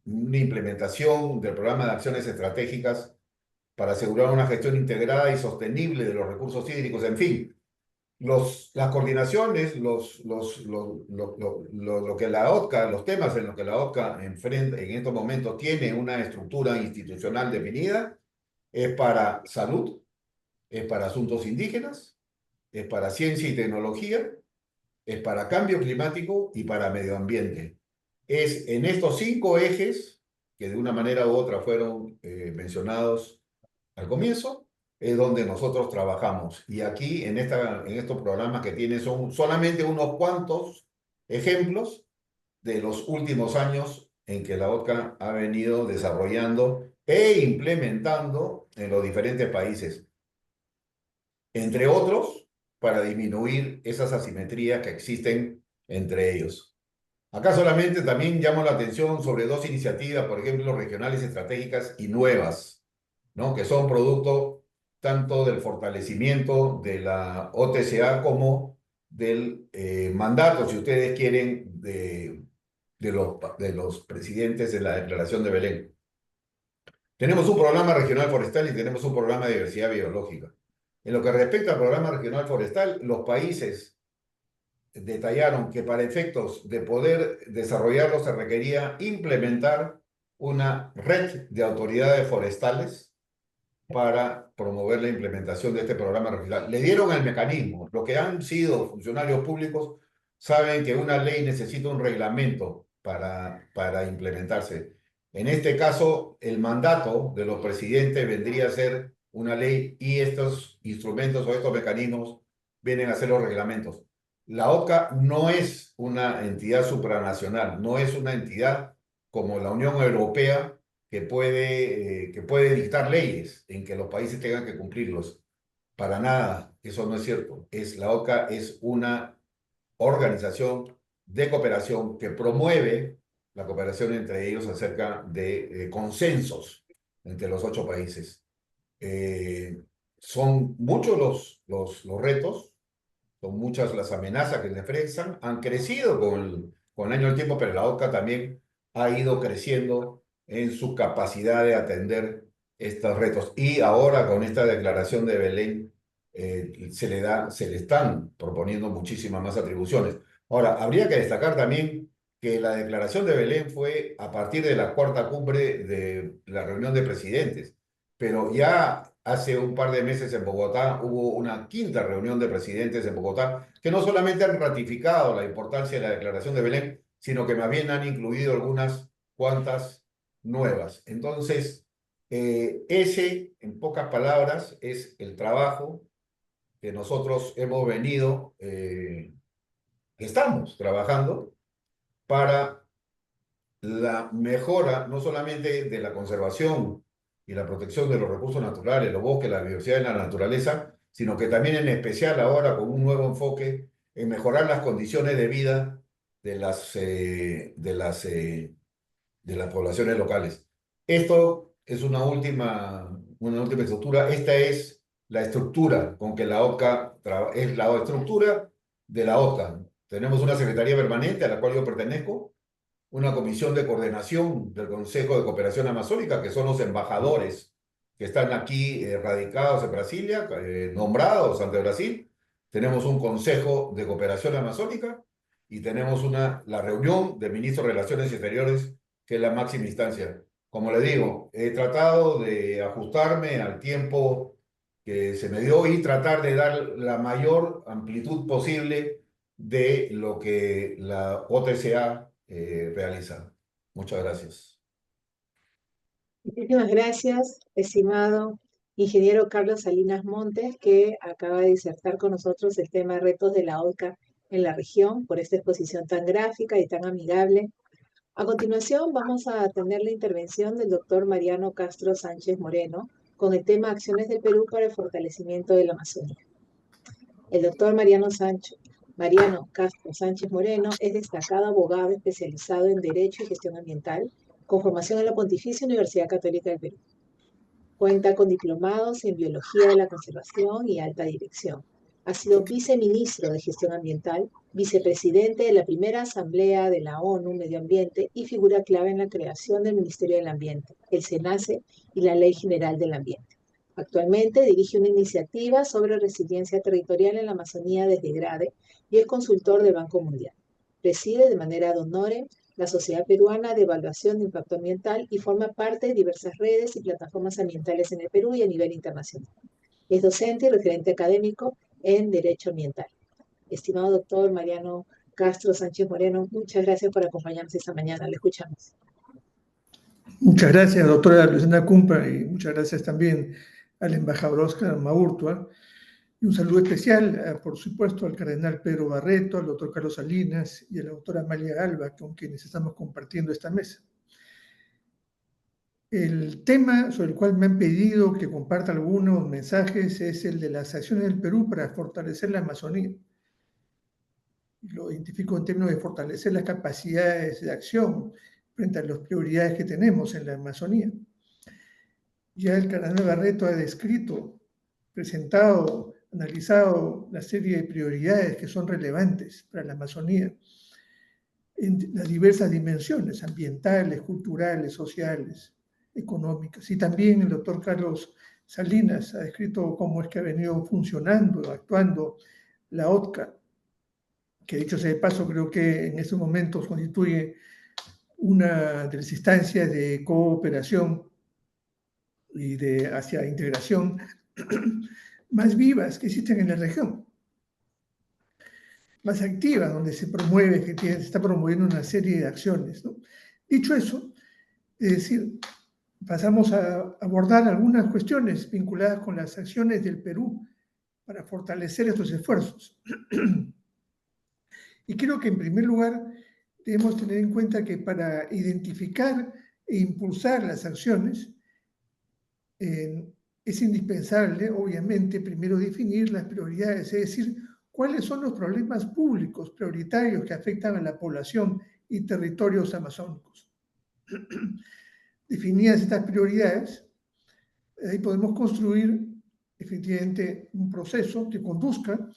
D: una implementación del programa de acciones estratégicas para asegurar una gestión integrada y sostenible de los recursos hídricos. En fin, las coordinaciones, lo que la OCA, los temas en los que la OCA enfrenta en estos momentos tiene una estructura institucional definida, es para salud, es para asuntos indígenas, es para ciencia y tecnología, es para cambio climático y para medio ambiente. Es en estos 5 ejes, que de una manera u otra fueron mencionados al comienzo, es donde nosotros trabajamos. Y aquí, en estos programas que tienen, son solamente unos cuantos ejemplos de los últimos años en que la OCA ha venido desarrollando e implementando en los diferentes países. Entre otros, para disminuir esas asimetrías que existen entre ellos. Acá solamente también llamo la atención sobre 2 iniciativas, por ejemplo, regionales estratégicas y nuevas, ¿no? Que son producto tanto del fortalecimiento de la OTCA como del mandato, si ustedes quieren, de los presidentes de la Declaración de Belén. Tenemos un programa regional forestal y tenemos un programa de diversidad biológica. En lo que respecta al programa regional forestal, los países detallaron que para efectos de poder desarrollarlo se requería implementar una red de autoridades forestales para promover la implementación de este programa regional. Le dieron el mecanismo. Los que han sido funcionarios públicos saben que una ley necesita un reglamento para implementarse. En este caso, el mandato de los presidentes vendría a ser una ley y estos instrumentos o estos mecanismos vienen a ser los reglamentos. La OCA no es una entidad supranacional, no es una entidad como la Unión Europea que puede dictar leyes en que los países tengan que cumplirlos. Para nada, eso no es cierto. La OCA es una organización de cooperación que promueve la cooperación entre ellos acerca de consensos entre los 8 países. Son muchos los retos, son muchas las amenazas que se enfrentan, han crecido con el año del tiempo, pero la OCA también ha ido creciendo en su capacidad de atender estos retos. Y ahora con esta declaración de Belén, se le están proponiendo muchísimas más atribuciones. Ahora, habría que destacar también que la declaración de Belén fue a partir de la 4ª cumbre de la reunión de presidentes, pero ya hace un par de meses en Bogotá hubo una 5ª reunión de presidentes en Bogotá que no solamente han ratificado la importancia de la declaración de Belén, sino que más bien han incluido algunas cuantas nuevas. Entonces, ese, en pocas palabras, es el trabajo que nosotros hemos venido, que estamos trabajando para la mejora no solamente de la conservación y la protección de los recursos naturales, los bosques, la diversidad de la naturaleza, sino que también en especial ahora con un nuevo enfoque en mejorar las condiciones de vida de las poblaciones locales. Esto es una última estructura. Esta es la estructura con que la OCA es la estructura de la OCA. Tenemos una secretaría permanente a la cual yo pertenezco, una comisión de coordinación del Consejo de Cooperación Amazónica, que son los embajadores que están aquí radicados en Brasilia, nombrados ante Brasil. Tenemos un Consejo de Cooperación Amazónica y tenemos la reunión de ministros de Relaciones Exteriores, que es la máxima instancia. Como le digo, he tratado de ajustarme al tiempo que se me dio y tratar de dar la mayor amplitud posible de lo que la OTCA realiza. Muchas gracias.
A: Muchísimas gracias, estimado ingeniero Carlos Salinas Montes, que acaba de disertar con nosotros el tema retos de la OCA en la región, por esta exposición tan gráfica y tan amigable. A continuación, vamos a tener la intervención del doctor Mariano Castro Sánchez Moreno con el tema Acciones del Perú para el fortalecimiento de la Amazonía. El doctor Mariano Castro Sánchez Moreno es destacado abogado especializado en Derecho y Gestión Ambiental, con formación en la Pontificia Universidad Católica del Perú. Cuenta con diplomados en Biología de la Conservación y Alta Dirección. Ha sido viceministro de Gestión Ambiental, vicepresidente de la primera Asamblea de la ONU Medio Ambiente y figura clave en la creación del Ministerio del Ambiente, el SENACE y la Ley General del Ambiente. Actualmente dirige una iniciativa sobre resiliencia territorial en la Amazonía desde GRADE y es consultor del Banco Mundial. Preside de manera de honore la Sociedad Peruana de Evaluación de Impacto Ambiental y forma parte de diversas redes y plataformas ambientales en el Perú y a nivel internacional. Es docente y referente académico en Derecho Ambiental. Estimado doctor Mariano Castro Sánchez Moreno, muchas gracias por acompañarnos esta mañana. Le escuchamos.
F: Muchas gracias, doctora Luciana Cumpa, y muchas gracias también al embajador Oscar Maurtua. Y un saludo especial, por supuesto, al cardenal Pedro Barreto, al doctor Carlos Salinas y a la doctora Amalia Galva, con quienes estamos compartiendo esta mesa. El tema sobre el cual me han pedido que comparta algunos mensajes es el de las acciones del Perú para fortalecer la Amazonía. Lo identifico en términos de fortalecer las capacidades de acción frente a las prioridades que tenemos en la Amazonía. Ya el cardenal Barreto ha descrito, presentado, analizado la serie de prioridades que son relevantes para la Amazonía en las diversas dimensiones ambientales, culturales, sociales, económicas. Y también el doctor Carlos Salinas ha descrito cómo es que ha venido funcionando, actuando la OTCA, que dicho sea de paso, creo que en estos momentos constituye una de las instancias de cooperación y hacia integración más vivas que existen en la región, más activas, donde se promueve, se está promoviendo una serie de acciones, ¿no? Dicho eso, es decir, pasamos a abordar algunas cuestiones vinculadas con las acciones del Perú para fortalecer estos esfuerzos. Y creo que en primer lugar debemos tener en cuenta que para identificar e impulsar las acciones es indispensable, obviamente, primero definir las prioridades, es decir, cuáles son los problemas públicos prioritarios que afectan a la población y territorios amazónicos. Definidas estas prioridades, ahí podemos construir efectivamente un proceso que conduzca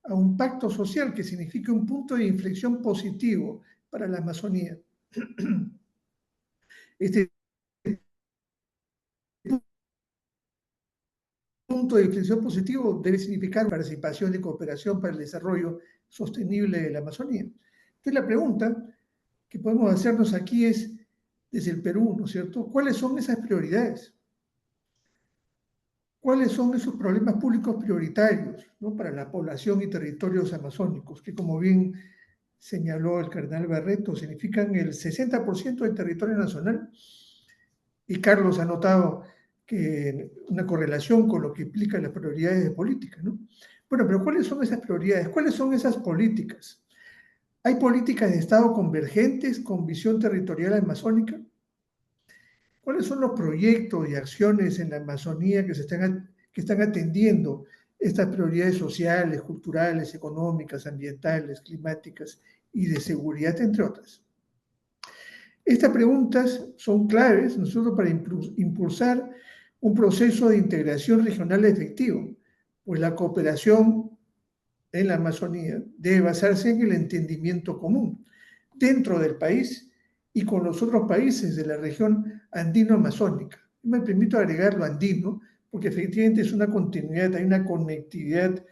F: a un pacto social que signifique un punto de inflexión positivo para la Amazonía. Este punto de inflexión positivo debe significar participación y cooperación para el desarrollo sostenible de la Amazonía. Entonces la pregunta que podemos hacernos aquí es, desde el Perú, ¿no es cierto?, ¿cuáles son esas prioridades? ¿Cuáles son esos problemas públicos prioritarios, ¿no?, para la población y territorios amazónicos, que como bien señaló el cardenal Barreto, significan el 60% del territorio nacional? Y Carlos ha notado que una correlación con lo que implica las prioridades de política, ¿no? Bueno, pero ¿cuáles son esas prioridades? ¿Cuáles son esas políticas? ¿Hay políticas de Estado convergentes con visión territorial amazónica? ¿Cuáles son los proyectos y acciones en la Amazonía que están atendiendo estas prioridades sociales, culturales, económicas, ambientales, climáticas y de seguridad, entre otras? Estas preguntas son claves, ¿no es cierto?, para impulsar un proceso de integración regional efectivo, pues la cooperación en la Amazonía debe basarse en el entendimiento común dentro del país y con los otros países de la región andino-amazónica. Me permito agregar lo andino, porque efectivamente es una continuidad, hay una conectividad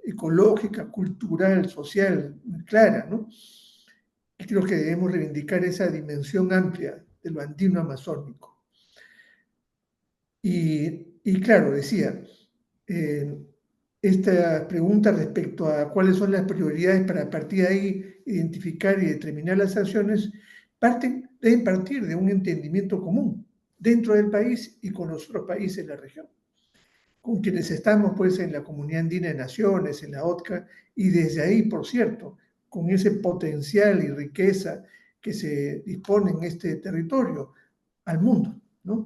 F: ecológica, cultural, social muy clara, ¿no? Y creo que debemos reivindicar esa dimensión amplia de lo andino-amazónico. Y claro, decía, esta pregunta respecto a cuáles son las prioridades para a partir de ahí identificar y determinar las acciones, deben partir de un entendimiento común dentro del país y con los otros países de la región, con quienes estamos pues en la Comunidad Andina de Naciones, en la OTCA, y desde ahí, por cierto, con ese potencial y riqueza que se dispone en este territorio al mundo, ¿no?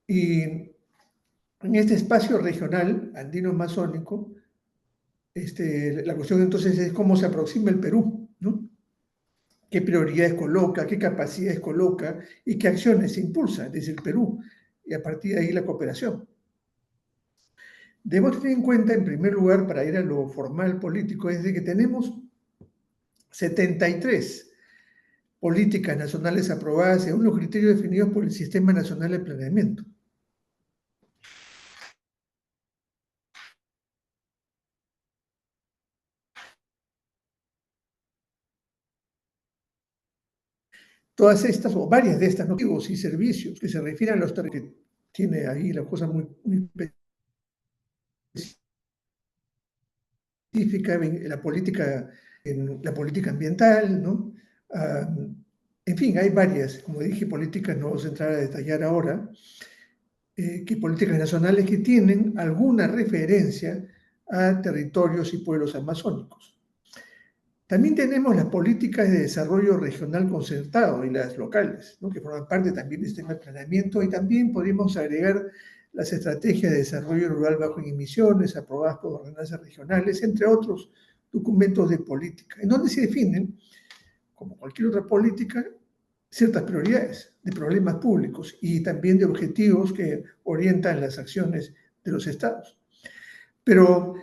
F: Y en este espacio regional andino-amazónico, la cuestión entonces es cómo se aproxima el Perú, ¿no? ¿Qué prioridades coloca, qué capacidades coloca y qué acciones se impulsan desde el Perú? Y a partir de ahí la cooperación. Debemos tener en cuenta, en primer lugar, para ir a lo formal político, es de que tenemos 73 políticas nacionales aprobadas según los criterios definidos por el Sistema Nacional de Planeamiento. Todas estas, o varias de estas, motivos y servicios que se refieren a los territorios, tiene ahí la cosa muy específica, en la política ambiental, ¿no? En fin, hay varias, como dije, políticas, no vamos a entrar a detallar ahora, que políticas nacionales que tienen alguna referencia a territorios y pueblos amazónicos. También tenemos las políticas de desarrollo regional concertado y las locales, ¿no?, que forman parte también del sistema de planeamiento, y también podríamos agregar las estrategias de desarrollo rural bajo emisiones aprobadas por ordenanzas regionales, entre otros documentos de política, en donde se definen, como cualquier otra política, ciertas prioridades de problemas públicos y también de objetivos que orientan las acciones de los estados. Pero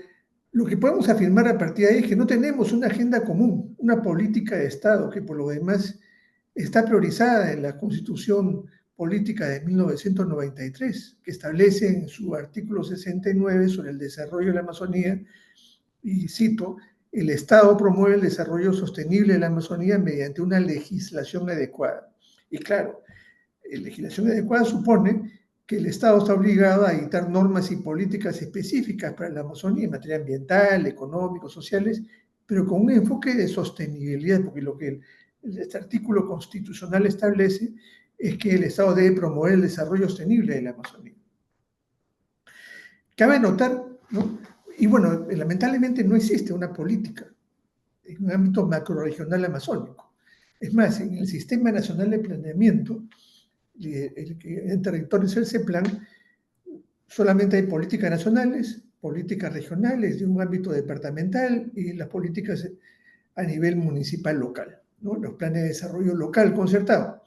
F: lo que podemos afirmar a partir de ahí es que no tenemos una agenda común, una política de Estado que por lo demás está priorizada en la Constitución Política de 1993, que establece en su artículo 69 sobre el desarrollo de la Amazonía, y cito, el Estado promueve el desarrollo sostenible de la Amazonía mediante una legislación adecuada. Y claro, la legislación adecuada supone que el Estado está obligado a dictar normas y políticas específicas para la Amazonía en materia ambiental, económico, sociales, pero con un enfoque de sostenibilidad, porque lo que este artículo constitucional establece es que el Estado debe promover el desarrollo sostenible de la Amazonía. Cabe notar, ¿no?, Y bueno, lamentablemente no existe una política en un ámbito macrorregional amazónico. Es más, en el Sistema Nacional de Planeamiento, el que en territorios del CEPLAN, solamente hay políticas nacionales, políticas regionales de un ámbito departamental y las políticas a nivel municipal local, ¿no? Los planes de desarrollo local concertado.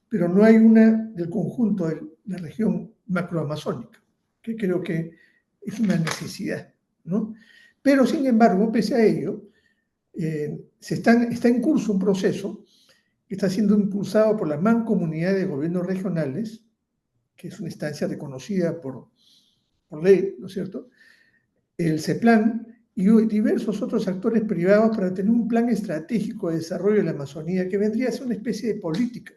F: Pero no hay una del conjunto de la región macroamazónica, que creo que es una necesidad, ¿no? Pero, sin embargo, pese a ello, está en curso un proceso que está siendo impulsado por la Mancomunidad de Gobiernos Regionales, que es una instancia reconocida por ley, ¿no es cierto?, el CEPLAN y diversos otros actores privados para tener un plan estratégico de desarrollo de la Amazonía que vendría a ser una especie de política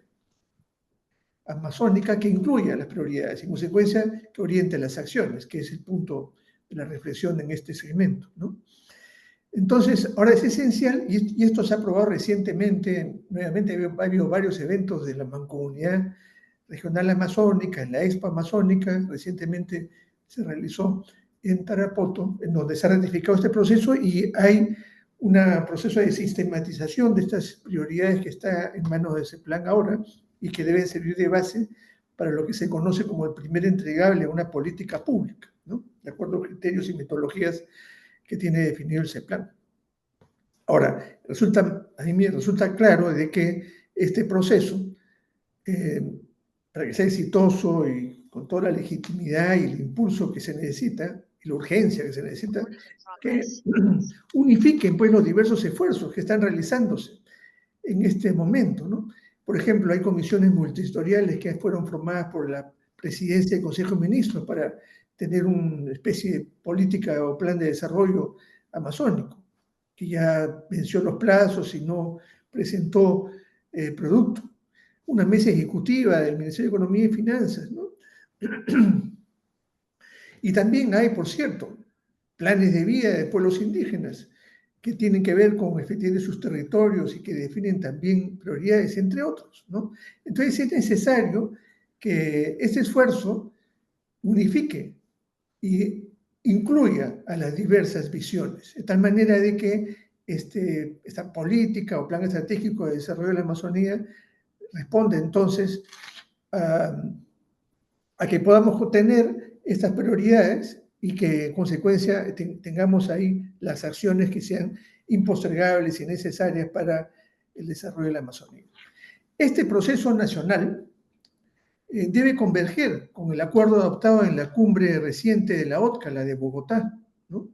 F: amazónica que incluya las prioridades y, en consecuencia, que oriente las acciones, que es el punto de la reflexión en este segmento, ¿no? Entonces, ahora es esencial, y esto se ha aprobado recientemente, nuevamente ha habido varios eventos de la Mancomunidad Regional Amazónica, en la Expo Amazónica, recientemente se realizó en Tarapoto, en donde se ha ratificado este proceso y hay un proceso de sistematización de estas prioridades que está en manos de ese plan ahora y que deben servir de base para lo que se conoce como el primer entregable a una política pública, ¿no?, de acuerdo a criterios y metodologías que tiene definido el CEPLAN. Ahora, a mí me resulta claro de que este proceso, para que sea exitoso y con toda la legitimidad y el impulso que se necesita, y la urgencia que se necesita, que unifiquen pues los diversos esfuerzos que están realizándose en este momento, ¿no? Por ejemplo, hay comisiones multisectoriales que fueron formadas por la presidencia del Consejo de Ministros para tener una especie de política o plan de desarrollo amazónico, que ya venció los plazos y no presentó producto. Una mesa ejecutiva del Ministerio de Economía y Finanzas, ¿no? Y también hay, por cierto, planes de vida de pueblos indígenas que tienen que ver con efectivamente sus territorios y que definen también prioridades, entre otros, ¿no? Entonces es necesario que este esfuerzo unifique y incluya a las diversas visiones, de tal manera de que esta política o plan estratégico de desarrollo de la Amazonía responde entonces a que podamos tener estas prioridades y que en consecuencia tengamos ahí las acciones que sean impostergables y necesarias para el desarrollo de la Amazonía. Este proceso nacional debe converger con el acuerdo adoptado en la cumbre reciente de la OTCA, la de Bogotá, ¿no?,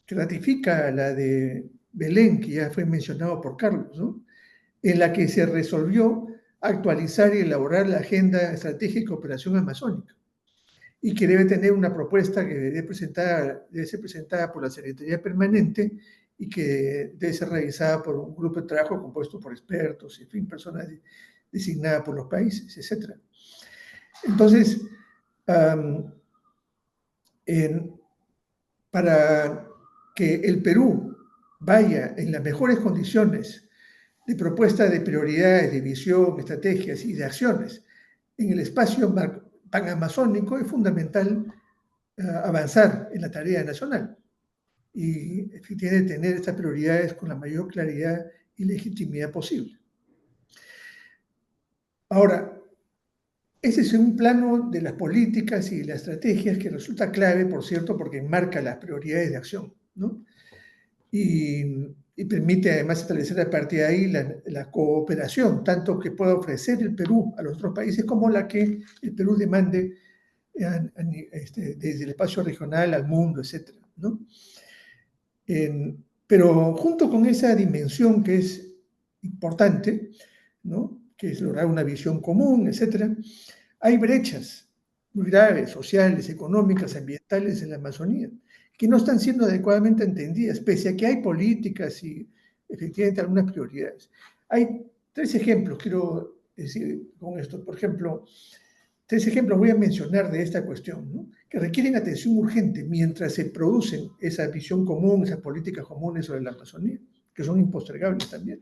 F: que ratifica la de Belén, que ya fue mencionado por Carlos, ¿no?, en la que se resolvió actualizar y elaborar la Agenda Estratégica de Operación Amazónica, y que debe tener una propuesta que debe ser presentada por la Secretaría Permanente y que debe ser realizada por un grupo de trabajo compuesto por expertos, en fin, personas designadas por los países, etc. Entonces, para que el Perú vaya en las mejores condiciones de propuesta de prioridades, de visión, estrategias y de acciones en el espacio panamazónico, es fundamental avanzar en la tarea nacional y tiene que tener estas prioridades con la mayor claridad y legitimidad posible. Ahora, ese es un plano de las políticas y las estrategias que resulta clave, por cierto, porque enmarca las prioridades de acción, ¿no? Y permite además establecer a partir de ahí la cooperación, tanto que pueda ofrecer el Perú a los otros países como la que el Perú demande desde el espacio regional al mundo, etc., ¿no? Pero junto con esa dimensión que es importante, ¿no?, que es lograr una visión común, etc., hay brechas muy graves, sociales, económicas, ambientales en la Amazonía, que no están siendo adecuadamente entendidas, pese a que hay políticas y efectivamente algunas prioridades. Hay 3 ejemplos, quiero decir con esto. Por ejemplo, 3 ejemplos voy a mencionar de esta cuestión, ¿no?, que requieren atención urgente mientras se producen esa visión común, esas políticas comunes sobre la Amazonía, que son impostergables también.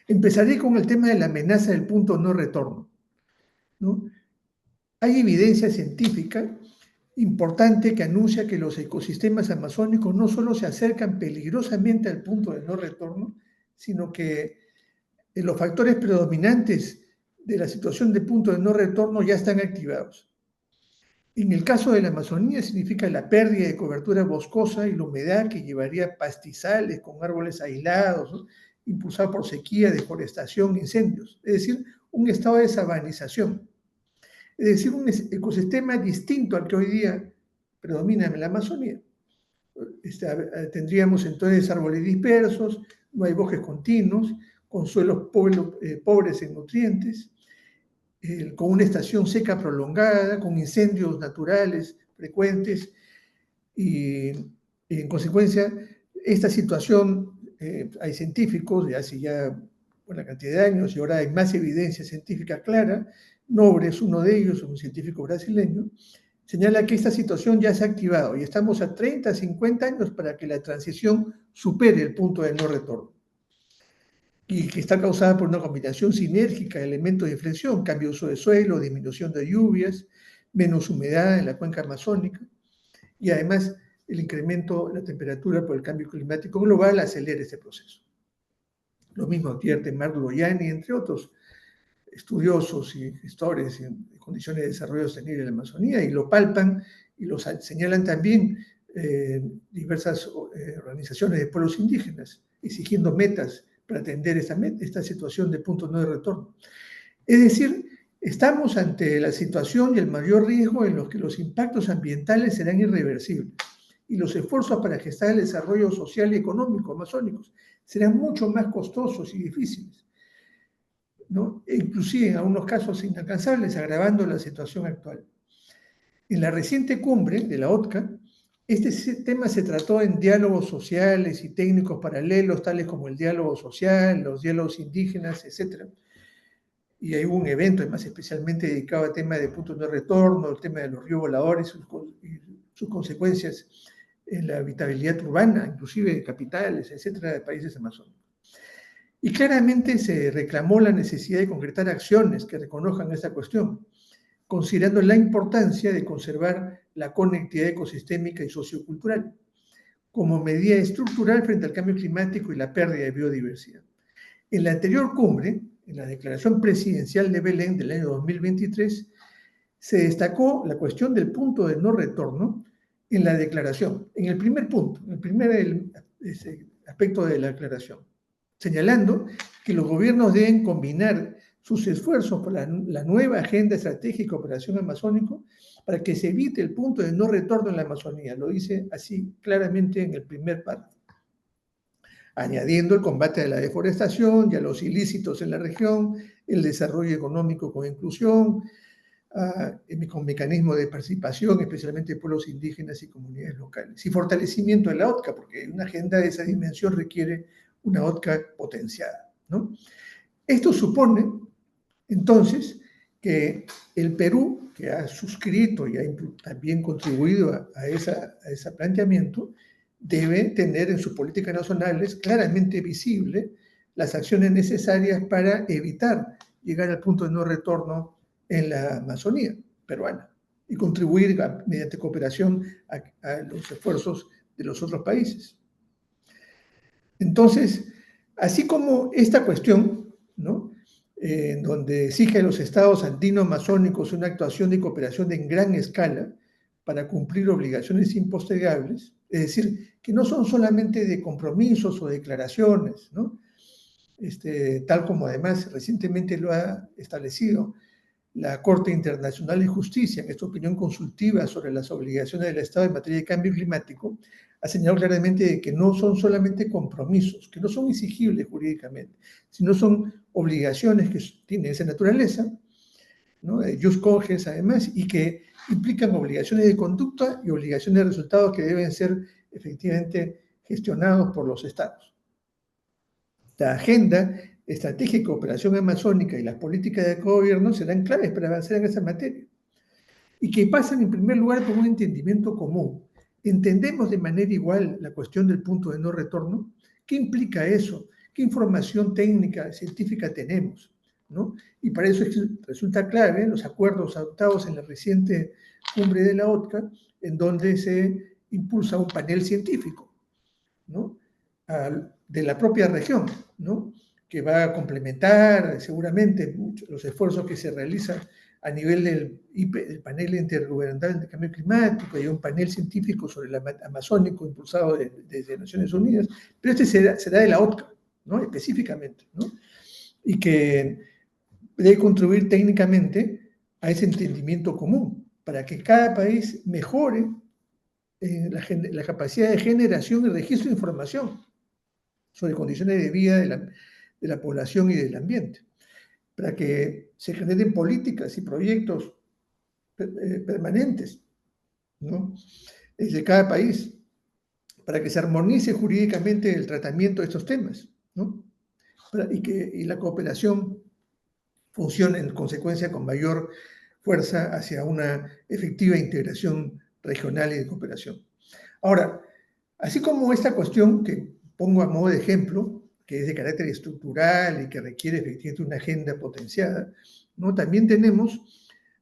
F: Empezaré con el tema de la amenaza del punto no retorno, ¿no? Hay evidencia científica importante que anuncia que los ecosistemas amazónicos no solo se acercan peligrosamente al punto de no retorno, sino que los factores predominantes de la situación de punto de no retorno ya están activados. En el caso de la Amazonía significa la pérdida de cobertura boscosa y la humedad que llevaría a pastizales con árboles aislados, ¿no?, impulsado por sequía, deforestación, incendios, es decir, un estado de sabanización, es decir, un ecosistema distinto al que hoy día predomina en la Amazonía. Tendríamos entonces árboles dispersos, no hay bosques continuos, con suelos pobres en nutrientes, con una estación seca prolongada, con incendios naturales frecuentes y en consecuencia esta situación, hay científicos de hace ya una cantidad de años y ahora hay más evidencia científica clara. Nobre es uno de ellos, un científico brasileño, señala que esta situación ya se ha activado y estamos a 30, 50 años para que la transición supere el punto de no retorno, y que está causada por una combinación sinérgica de elementos de inflexión, cambio de uso de suelo, disminución de lluvias, menos humedad en la cuenca amazónica, y además el incremento de la temperatura por el cambio climático global acelera este proceso. Lo mismo advierte Mark Loyani, entre otros estudiosos y gestores en condiciones de desarrollo sostenible en la Amazonía, y lo palpan y lo señalan también diversas organizaciones de pueblos indígenas, exigiendo metas para atender esta situación de punto no de retorno. Es decir, estamos ante la situación y el mayor riesgo en los que los impactos ambientales serán irreversibles y los esfuerzos para gestar el desarrollo social y económico amazónicos serán mucho más costosos y difíciles, ¿no? E inclusive en algunos casos inalcanzables, agravando la situación actual. En la reciente cumbre de la OTCA, este tema se trató en diálogos sociales y técnicos paralelos, tales como el diálogo social, los diálogos indígenas, etc. Y hay un evento, además, especialmente dedicado al tema de puntos de retorno, el tema de los ríos voladores y sus consecuencias en la habitabilidad urbana, inclusive de capitales, etcétera, de países amazónicos. Y claramente se reclamó la necesidad de concretar acciones que reconozcan esta cuestión, considerando la importancia de conservar la conectividad ecosistémica y sociocultural como medida estructural frente al cambio climático y la pérdida de biodiversidad. En la anterior cumbre, en la declaración presidencial de Belén del año 2023, se destacó la cuestión del punto de no retorno en la declaración, en el primer punto, en el primer aspecto de la declaración, señalando que los gobiernos deben combinar sus esfuerzos por la nueva Agenda Estratégica de Cooperación Amazónico para que se evite el punto de no retorno en la Amazonía. Lo dice así claramente en el primer párrafo, añadiendo el combate a la deforestación y a los ilícitos en la región, el desarrollo económico con inclusión, con mecanismos de participación, especialmente de pueblos indígenas y comunidades locales, y fortalecimiento de la OTCA, porque una agenda de esa dimensión requiere una OTCA potenciada, ¿no? Esto supone, entonces, que el Perú, que ha suscrito y ha también contribuido a ese planteamiento, debe tener en sus políticas nacionales claramente visible las acciones necesarias para evitar llegar al punto de no retorno en la Amazonía peruana y contribuir mediante cooperación a los esfuerzos de los otros países. Entonces, así como esta cuestión, ¿no?, en donde exige a los estados andino-amazónicos una actuación de cooperación en gran escala para cumplir obligaciones impostergables, es decir, que no son solamente de compromisos o declaraciones, ¿no?, tal como además recientemente lo ha establecido la Corte Internacional de Justicia, en esta opinión consultiva sobre las obligaciones del Estado en materia de cambio climático, ha señalado claramente que no son solamente compromisos, que no son exigibles jurídicamente, sino son obligaciones que tienen esa naturaleza, ¿no?, jus cogens además, y que implican obligaciones de conducta y obligaciones de resultados que deben ser efectivamente gestionados por los estados. La agenda estratégica de cooperación amazónica y las políticas de gobierno serán claves para avanzar en esa materia, y que pasan en primer lugar por un entendimiento común. ¿Entendemos de manera igual la cuestión del punto de no retorno? ¿Qué implica eso? ¿Qué información técnica, científica tenemos? ¿no? Y para eso resulta clave los acuerdos adoptados en la reciente cumbre de la OTCA, en donde se impulsa un panel científico, ¿no? De la propia región, ¿no? Que va a complementar seguramente los esfuerzos que se realizan a nivel del panel intergubernamental de cambio climático y un panel científico sobre el amazónico impulsado desde Naciones Unidas, pero este será de la OTCA, ¿no? Específicamente, ¿no? Y que debe contribuir técnicamente a ese entendimiento común, para que cada país mejore la capacidad de generación y registro de información sobre condiciones de vida de la población y del ambiente, para que se generen políticas y proyectos permanentes, ¿no? Desde cada país, para que se armonice jurídicamente el tratamiento de estos temas, ¿no? Y la cooperación funcione en consecuencia con mayor fuerza hacia una efectiva integración regional y de cooperación. Ahora, así como esta cuestión que pongo a modo de ejemplo, que es de carácter estructural y que requiere efectivamente una agenda potenciada, ¿no? También tenemos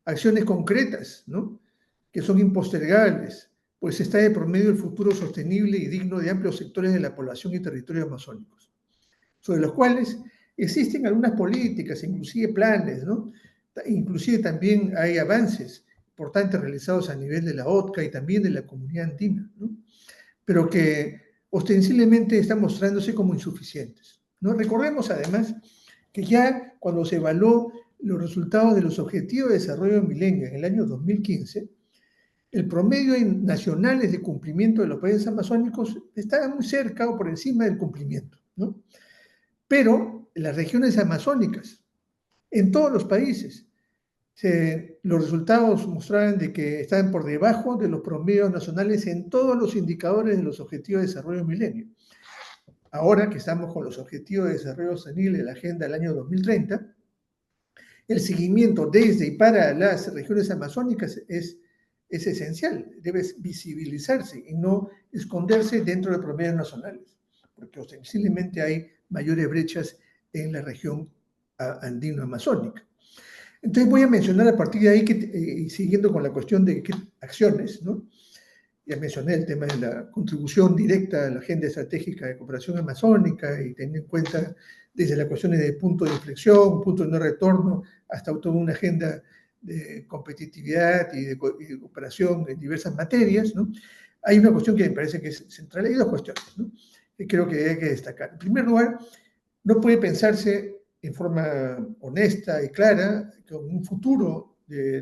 F: acciones concretas, ¿no? Que son impostergables, pues está de por medio el futuro sostenible y digno de amplios sectores de la población y territorios amazónicos, sobre los cuales existen algunas políticas, inclusive planes, ¿no? Inclusive también hay avances importantes realizados a nivel de la OTCA y también de la comunidad andina, ¿no? Pero que ostensiblemente están mostrándose como insuficientes, ¿no? Recordemos además que ya cuando se evaluó los resultados de los Objetivos de Desarrollo del Milenio en el año 2015, el promedio nacionales de cumplimiento de los países amazónicos estaba muy cerca o por encima del cumplimiento, ¿no? Pero las regiones amazónicas, en todos los países, los resultados mostraban de que estaban por debajo de los promedios nacionales en todos los indicadores de los Objetivos de Desarrollo del Milenio. Ahora que estamos con los Objetivos de Desarrollo Sostenible de la Agenda del año 2030, el seguimiento desde y para las regiones amazónicas es esencial, debe visibilizarse y no esconderse dentro de promedios nacionales, porque ostensiblemente hay mayores brechas en la región andino-amazónica. Entonces voy a mencionar a partir de ahí, siguiendo con la cuestión de qué acciones, ¿no? Ya mencioné el tema de la contribución directa a la Agenda Estratégica de Cooperación Amazónica y teniendo en cuenta desde las cuestiones de punto de inflexión, punto de no retorno, hasta toda una agenda de competitividad y de cooperación en diversas materias, ¿no? Hay una cuestión que me parece que es central, hay dos cuestiones, ¿no? Que creo que hay que destacar. En primer lugar, no puede pensarse en forma honesta y clara con un futuro de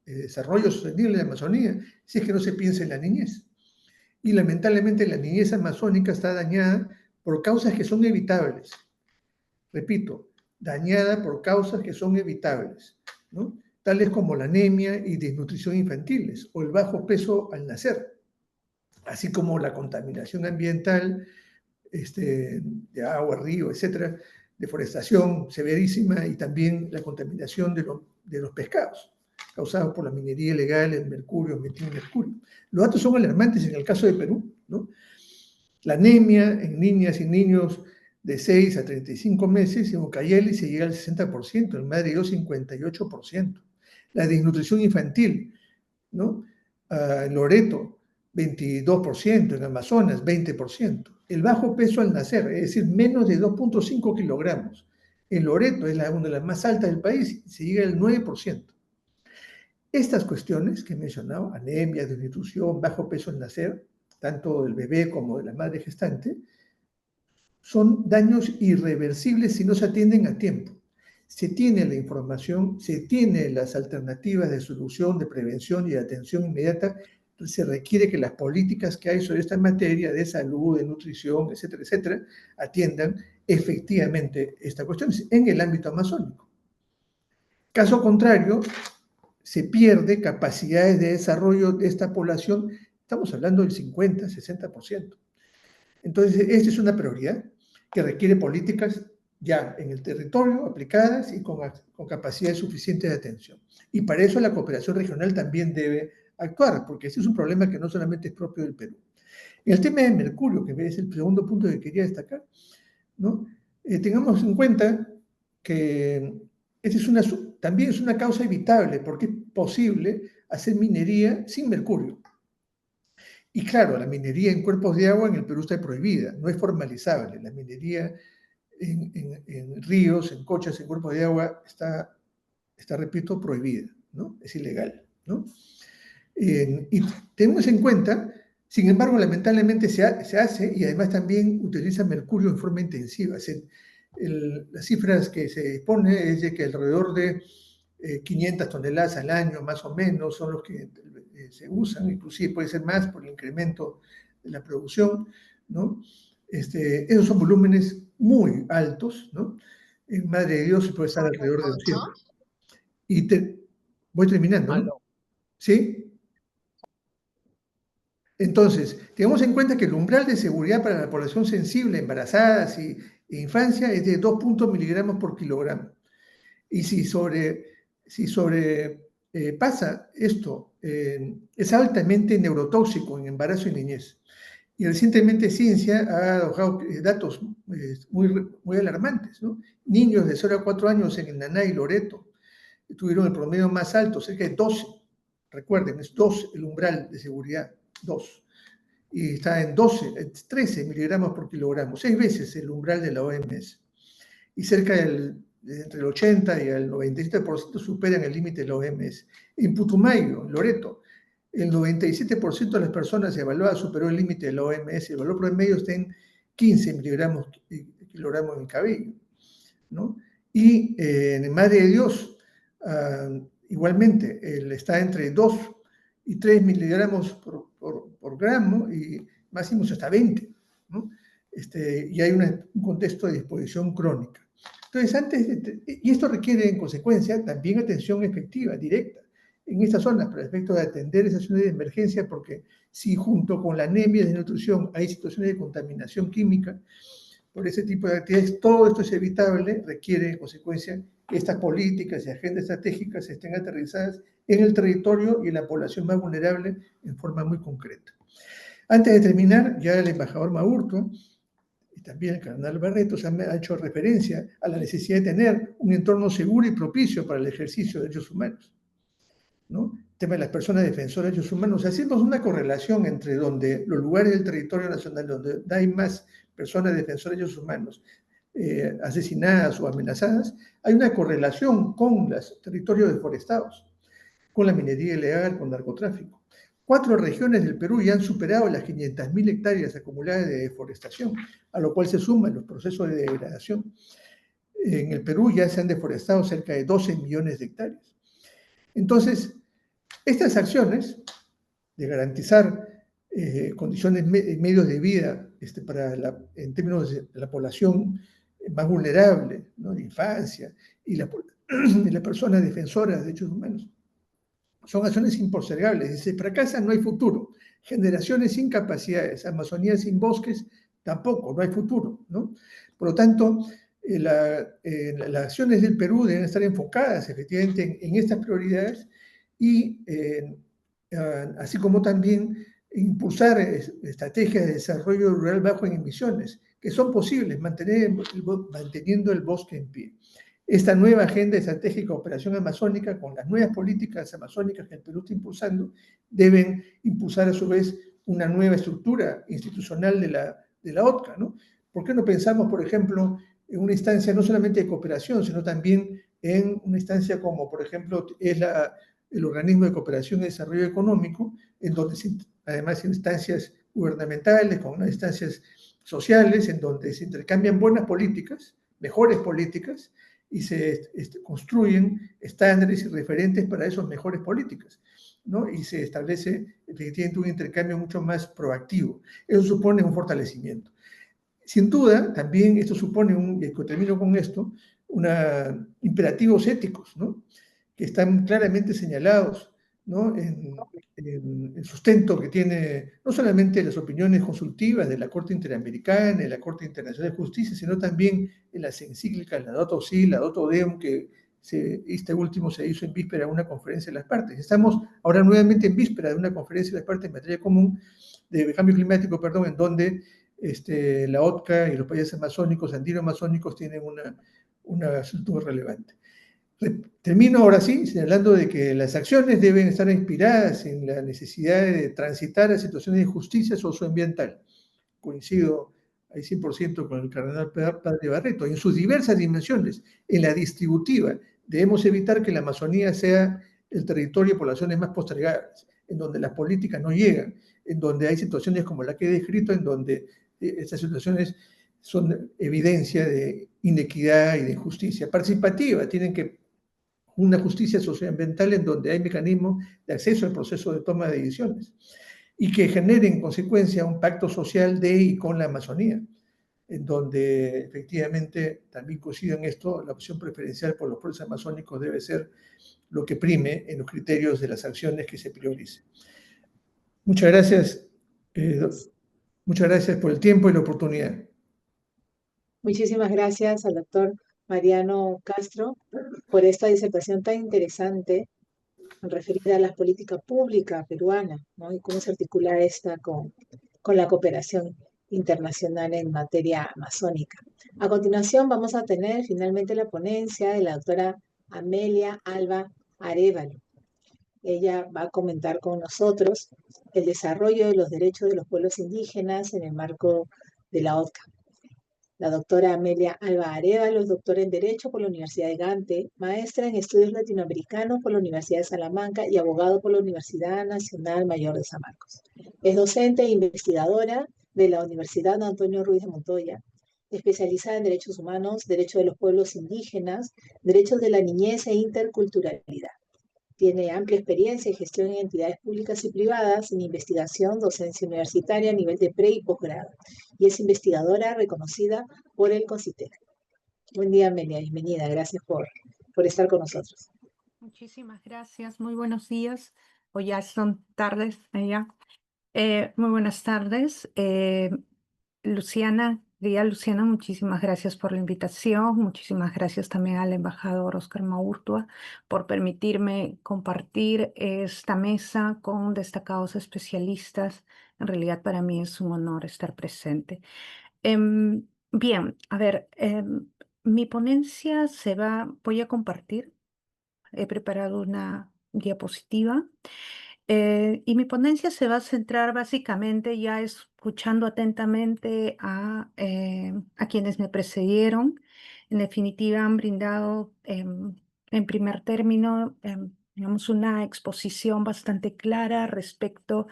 F: desarrollo sostenible de la Amazonía si es que no se piensa en la niñez. Y lamentablemente la niñez amazónica está dañada por causas que son evitables. Repito, dañada por causas que son evitables, ¿no? Tales como la anemia y desnutrición infantiles o el bajo peso al nacer, así como la contaminación ambiental, de agua, río, etcétera, deforestación severísima y también la contaminación de los pescados causados por la minería ilegal, el mercurio, metilmercurio. Los datos son alarmantes en el caso de Perú, ¿no? La anemia en niñas y niños de 6 a 35 meses, en Ucayali se llega al 60%, en Madre Dios 58%. La desnutrición infantil, ¿no? En Loreto 22%, en Amazonas 20%. El bajo peso al nacer, es decir, menos de 2.5 kilogramos. En Loreto es una de las más altas del país, se llega al 9%. Estas cuestiones que he mencionado, anemia, desnutrición, bajo peso al nacer, tanto del bebé como de la madre gestante, son daños irreversibles si no se atienden a tiempo. Se tiene la información, se tiene las alternativas de solución, de prevención y de atención inmediata. Se requiere que las políticas que hay sobre esta materia de salud, de nutrición, etcétera, etcétera, atiendan efectivamente esta cuestión en el ámbito amazónico. Caso contrario, se pierde capacidades de desarrollo de esta población, estamos hablando del 50, 60%. Entonces, esta es una prioridad que requiere políticas ya en el territorio aplicadas y con capacidades suficientes de atención. Y para eso la cooperación regional también debe actuar, porque este es un problema que no solamente es propio del Perú. En el tema de mercurio, que es el segundo punto que quería destacar, ¿no? Tengamos en cuenta que también es una causa evitable, porque es posible hacer minería sin mercurio. Y claro, la minería en cuerpos de agua en el Perú está prohibida, no es formalizable. La minería en ríos, en cochas, en cuerpos de agua está, repito, prohibida, ¿no? Es ilegal, ¿no? Y tenemos en cuenta, sin embargo, lamentablemente se hace y además también utiliza mercurio en forma intensiva. Las cifras que se dispone es de que alrededor de 500 toneladas al año, más o menos, son los que se usan, inclusive puede ser más por el incremento de la producción, ¿no? Esos son volúmenes muy altos, ¿no? En Madre de Dios se puede estar alrededor de 200. Y voy terminando, ¿no? ¿Sí? Entonces, tengamos en cuenta que el umbral de seguridad para la población sensible, embarazadas e infancia es de 2 miligramos por kilogramo. Y si pasa esto, es altamente neurotóxico en embarazo y niñez. Y recientemente ciencia ha arrojado datos muy alarmantes, ¿no? Niños de 0 a 4 años en el Naná y Loreto tuvieron el promedio más alto, cerca de 12. Recuerden, es 2 el umbral de seguridad, 2. Y está en 13 miligramos por kilogramo, 6 veces el umbral de la OMS. Y cerca entre el 80 y el 97% superan el límite de la OMS. En Putumayo, en Loreto, el 97% de las personas evaluadas superó el límite de la OMS. El valor promedio está en 15 miligramos por kilogramo en el cabello, ¿no? Y en Madre de Dios, igualmente, está entre 2 y 3 miligramos por gramo y máximos hasta 20, ¿no? Y hay un contexto de disposición crónica. Entonces, y esto requiere en consecuencia también atención efectiva, directa, en estas zonas para el efecto de atender esas situaciones de emergencia, porque si junto con la anemia y desnutrición hay situaciones de contaminación química por ese tipo de actividades, todo esto es evitable, requiere en consecuencia que estas políticas y agendas estratégicas estén aterrizadas en el territorio y en la población más vulnerable en forma muy concreta. Antes de terminar, ya el embajador Maurtua y también el cardenal Barreto se ha hecho referencia a la necesidad de tener un entorno seguro y propicio para el ejercicio de derechos humanos, ¿no? El tema de las personas defensoras de derechos humanos. Hacemos una correlación entre donde los lugares del territorio nacional donde hay más personas defensoras de derechos humanos asesinadas o amenazadas, hay una correlación con los territorios deforestados, con la minería ilegal, con narcotráfico. 4 regiones del Perú ya han superado las 500.000 hectáreas acumuladas de deforestación, a lo cual se suman los procesos de degradación. En el Perú ya se han deforestado cerca de 12 millones de hectáreas. Entonces, estas acciones de garantizar condiciones, medios de vida en términos de la población más vulnerable, ¿no? De infancia, y las personas defensoras de derechos humanos, son acciones impostergables. Si se fracasan, no hay futuro. Generaciones sin capacidades, Amazonía sin bosques, tampoco, no hay futuro, ¿no? Por lo tanto, las acciones del Perú deben estar enfocadas efectivamente en estas prioridades y así como también impulsar estrategias de desarrollo rural bajo en emisiones, que son posibles manteniendo el bosque en pie. Esta nueva agenda estratégica Operación Amazónica, con las nuevas políticas amazónicas que el Perú está impulsando, deben impulsar a su vez una nueva estructura institucional de la OTCA, ¿no? ¿Por qué no pensamos, por ejemplo, en una instancia no solamente de cooperación, sino también en una instancia como, por ejemplo, es el Organismo de Cooperación y Desarrollo Económico, en donde además instancias gubernamentales, con unas instancias sociales, en donde se intercambian buenas políticas, mejores políticas, y se construyen estándares y referentes para esas mejores políticas, ¿no? Y se establece efectivamente un intercambio mucho más proactivo. Eso supone un fortalecimiento. Sin duda, también esto supone, y termino con esto, imperativos éticos, ¿no? Que están claramente señalados, ¿no? En el sustento que tiene no solamente las opiniones consultivas de la Corte Interamericana, de la Corte Internacional de Justicia, sino también en las encíclicas, la Laudato Si, la Laudato Deum, que este último se hizo en víspera de una conferencia de las partes. Estamos ahora nuevamente en víspera de una conferencia de las partes en materia común de cambio climático, perdón, en donde la OTCA y los países amazónicos, andino-amazónicos, tienen una asunto relevante. Termino ahora sí señalando de que las acciones deben estar inspiradas en la necesidad de transitar a situaciones de justicia socioambiental. Coincido al 100% con el cardenal Padre Barreto, en sus diversas dimensiones. En la distributiva, debemos evitar que la Amazonía sea el territorio de poblaciones más postergadas, en donde las políticas no llegan, en donde hay situaciones como la que he descrito, en donde estas situaciones son evidencia de inequidad y de injusticia. Participativa, tienen que una justicia socioambiental en donde hay mecanismos de acceso al proceso de toma de decisiones y que genere en consecuencia un pacto social de y con la Amazonía, en donde efectivamente también coincido en esto, la opción preferencial por los pueblos amazónicos debe ser lo que prime en los criterios de las acciones que se prioricen. Muchas gracias, muchas gracias por el tiempo y la oportunidad.
A: Muchísimas gracias al doctor Mariano Castro por esta disertación tan interesante referida a la política pública peruana, ¿no? Y cómo se articula esta con la cooperación internacional en materia amazónica. A continuación vamos a tener finalmente la ponencia de la doctora Amelia Alba Arévalo. Ella va a comentar con nosotros el desarrollo de los derechos de los pueblos indígenas en el marco de la ODCA. La doctora Amelia Alba Arévalo es doctora en Derecho por la Universidad de Gante, maestra en Estudios Latinoamericanos por la Universidad de Salamanca y abogado por la Universidad Nacional Mayor de San Marcos. Es docente e investigadora de la Universidad Antonio Ruiz de Montoya, especializada en derechos humanos, derechos de los pueblos indígenas, derechos de la niñez e interculturalidad. Tiene amplia experiencia en gestión en entidades públicas y privadas, en investigación, docencia universitaria a nivel de pre y posgrado. Y es investigadora reconocida por el CONCITEC. Buen día, Amelia. Bienvenida. Gracias por estar con nosotros.
G: Muchísimas gracias. Muy buenos días. O ya son tardes allá. Muy buenas tardes. Luciana, muchísimas gracias por la invitación. Muchísimas gracias también al embajador Óscar Maurtua por permitirme compartir esta mesa con destacados especialistas. En realidad para mí es un honor estar presente. Bien, a ver, mi ponencia voy a compartir. He preparado una diapositiva. Y mi ponencia se va a centrar básicamente ya escuchando atentamente a quienes me precedieron. En definitiva, han brindado en primer término, digamos, una exposición bastante clara respecto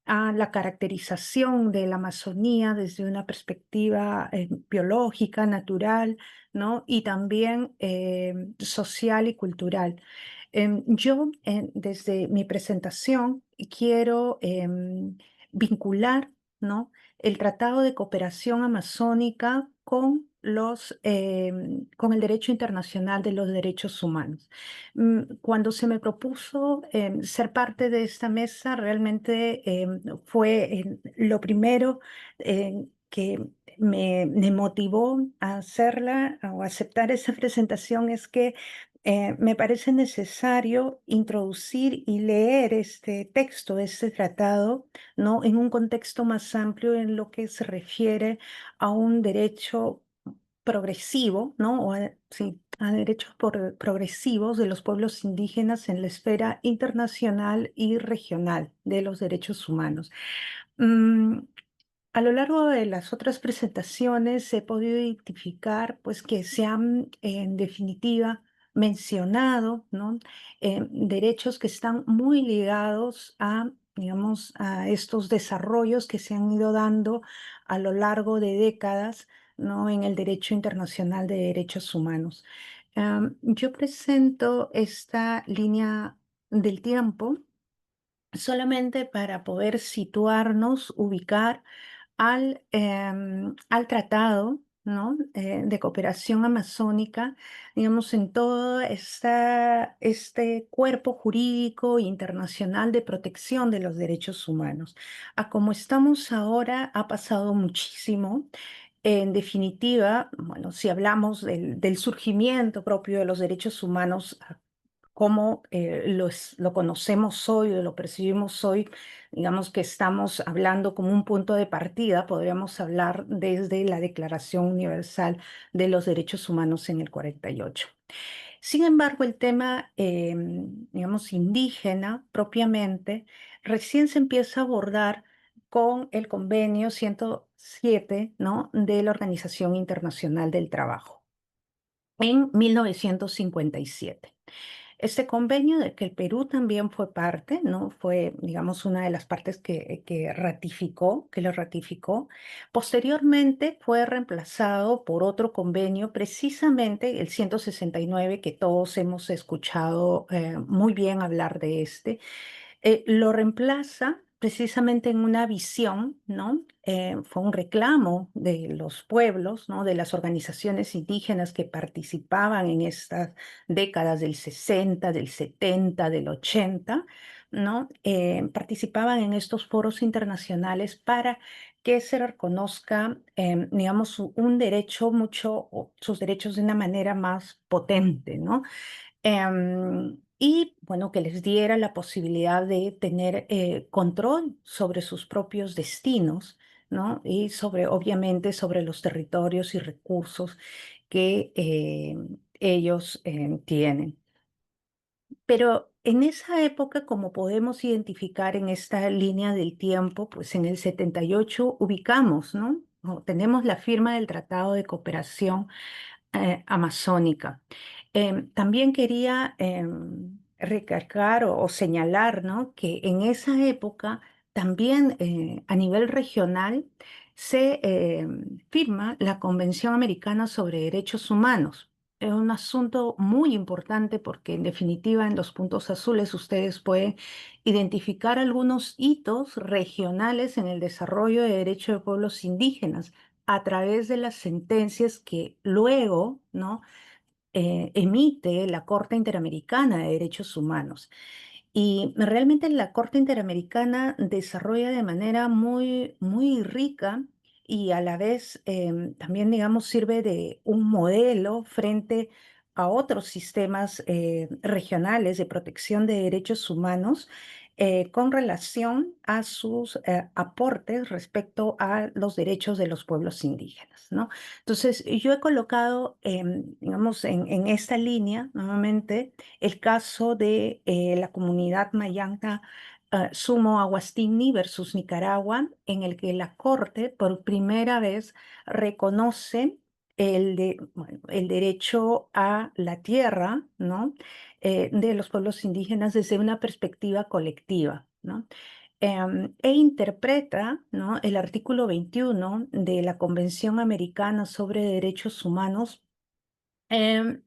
G: a la caracterización de la Amazonía desde una perspectiva biológica, natural, ¿no? Y también social y cultural. Yo, desde mi presentación, quiero vincular, ¿no?, el Tratado de Cooperación Amazónica con el derecho internacional de los derechos humanos. Cuando se me propuso ser parte de esta mesa, realmente fue lo primero que me motivó a hacerla o aceptar esa presentación es que me parece necesario introducir y leer este texto, este tratado, ¿no?, en un contexto más amplio en lo que se refiere a un derecho progresivo, ¿no? Sí, a derechos progresivos de los pueblos indígenas en la esfera internacional y regional de los derechos humanos. Mm, a lo largo de las otras presentaciones he podido identificar pues, que se han, en definitiva, mencionado, ¿no?, derechos que están muy ligados a, digamos, a estos desarrollos que se han ido dando a lo largo de décadas, ¿no?, en el derecho internacional de derechos humanos. Yo presento esta línea del tiempo solamente para poder situarnos, ubicar al tratado, ¿no?, de cooperación amazónica, digamos, en todo este cuerpo jurídico internacional de protección de los derechos humanos. A como estamos ahora ha pasado muchísimo. En definitiva, bueno, si hablamos del surgimiento propio de los derechos humanos, cómo lo conocemos hoy o lo percibimos hoy, digamos que estamos hablando como un punto de partida, podríamos hablar desde la Declaración Universal de los Derechos Humanos en el 48. Sin embargo, el tema, digamos, indígena propiamente, recién se empieza a abordar con el convenio 107, ¿no?, de la Organización Internacional del Trabajo en 1957. Este convenio del que el Perú también fue parte, ¿no? Fue, digamos, una de las partes que lo ratificó. Posteriormente fue reemplazado por otro convenio, precisamente el 169, que todos hemos escuchado muy bien hablar de este. Lo reemplaza precisamente en una visión, ¿no? Fue un reclamo de los pueblos, ¿no?, de las organizaciones indígenas que participaban en estas décadas del 60, del 70, del 80, ¿no? Participaban en estos foros internacionales para que se reconozca, digamos, un derecho mucho, o sus derechos de una manera más potente, ¿no? Y bueno, que les diera la posibilidad de tener control sobre sus propios destinos, ¿no? Y sobre, obviamente, sobre los territorios y recursos que ellos tienen. Pero en esa época, como podemos identificar en esta línea del tiempo, pues en el 78 ubicamos, ¿no? Tenemos la firma del Tratado de Cooperación Amazónica. También quería recalcar o señalar, ¿no?, que en esa época también a nivel regional se firma la Convención Americana sobre Derechos Humanos. Es un asunto muy importante porque en definitiva en los puntos azules ustedes pueden identificar algunos hitos regionales en el desarrollo de derechos de pueblos indígenas a través de las sentencias que luego, ¿no?, emite la Corte Interamericana de Derechos Humanos. Y realmente la Corte Interamericana desarrolla de manera muy, muy rica y a la vez también, digamos, sirve de un modelo frente a otros sistemas regionales de protección de derechos humanos con relación a sus aportes respecto a los derechos de los pueblos indígenas, ¿no? Entonces, yo he colocado, digamos, en esta línea, nuevamente, el caso de la comunidad Mayanta Sumo Aguastini versus Nicaragua, en el que la Corte por primera vez reconoce bueno, el derecho a la tierra, ¿no?, de los pueblos indígenas desde una perspectiva colectiva, ¿no? E interpreta, ¿no?, el artículo 21 de la Convención Americana sobre Derechos Humanos em,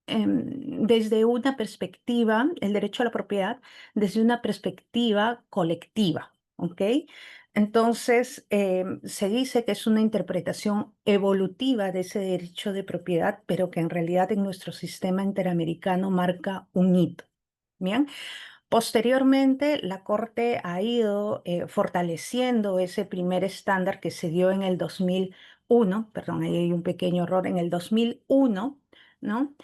G: desde una perspectiva, el derecho a la propiedad, desde una perspectiva colectiva, ¿ok? Entonces, se dice que es una interpretación evolutiva de ese derecho de propiedad, pero que en realidad en nuestro sistema interamericano marca un hito. Bien. Posteriormente, la Corte ha ido fortaleciendo ese primer estándar que se dio en el 2001, perdón, ahí hay un pequeño error, en el 2001, ¿no?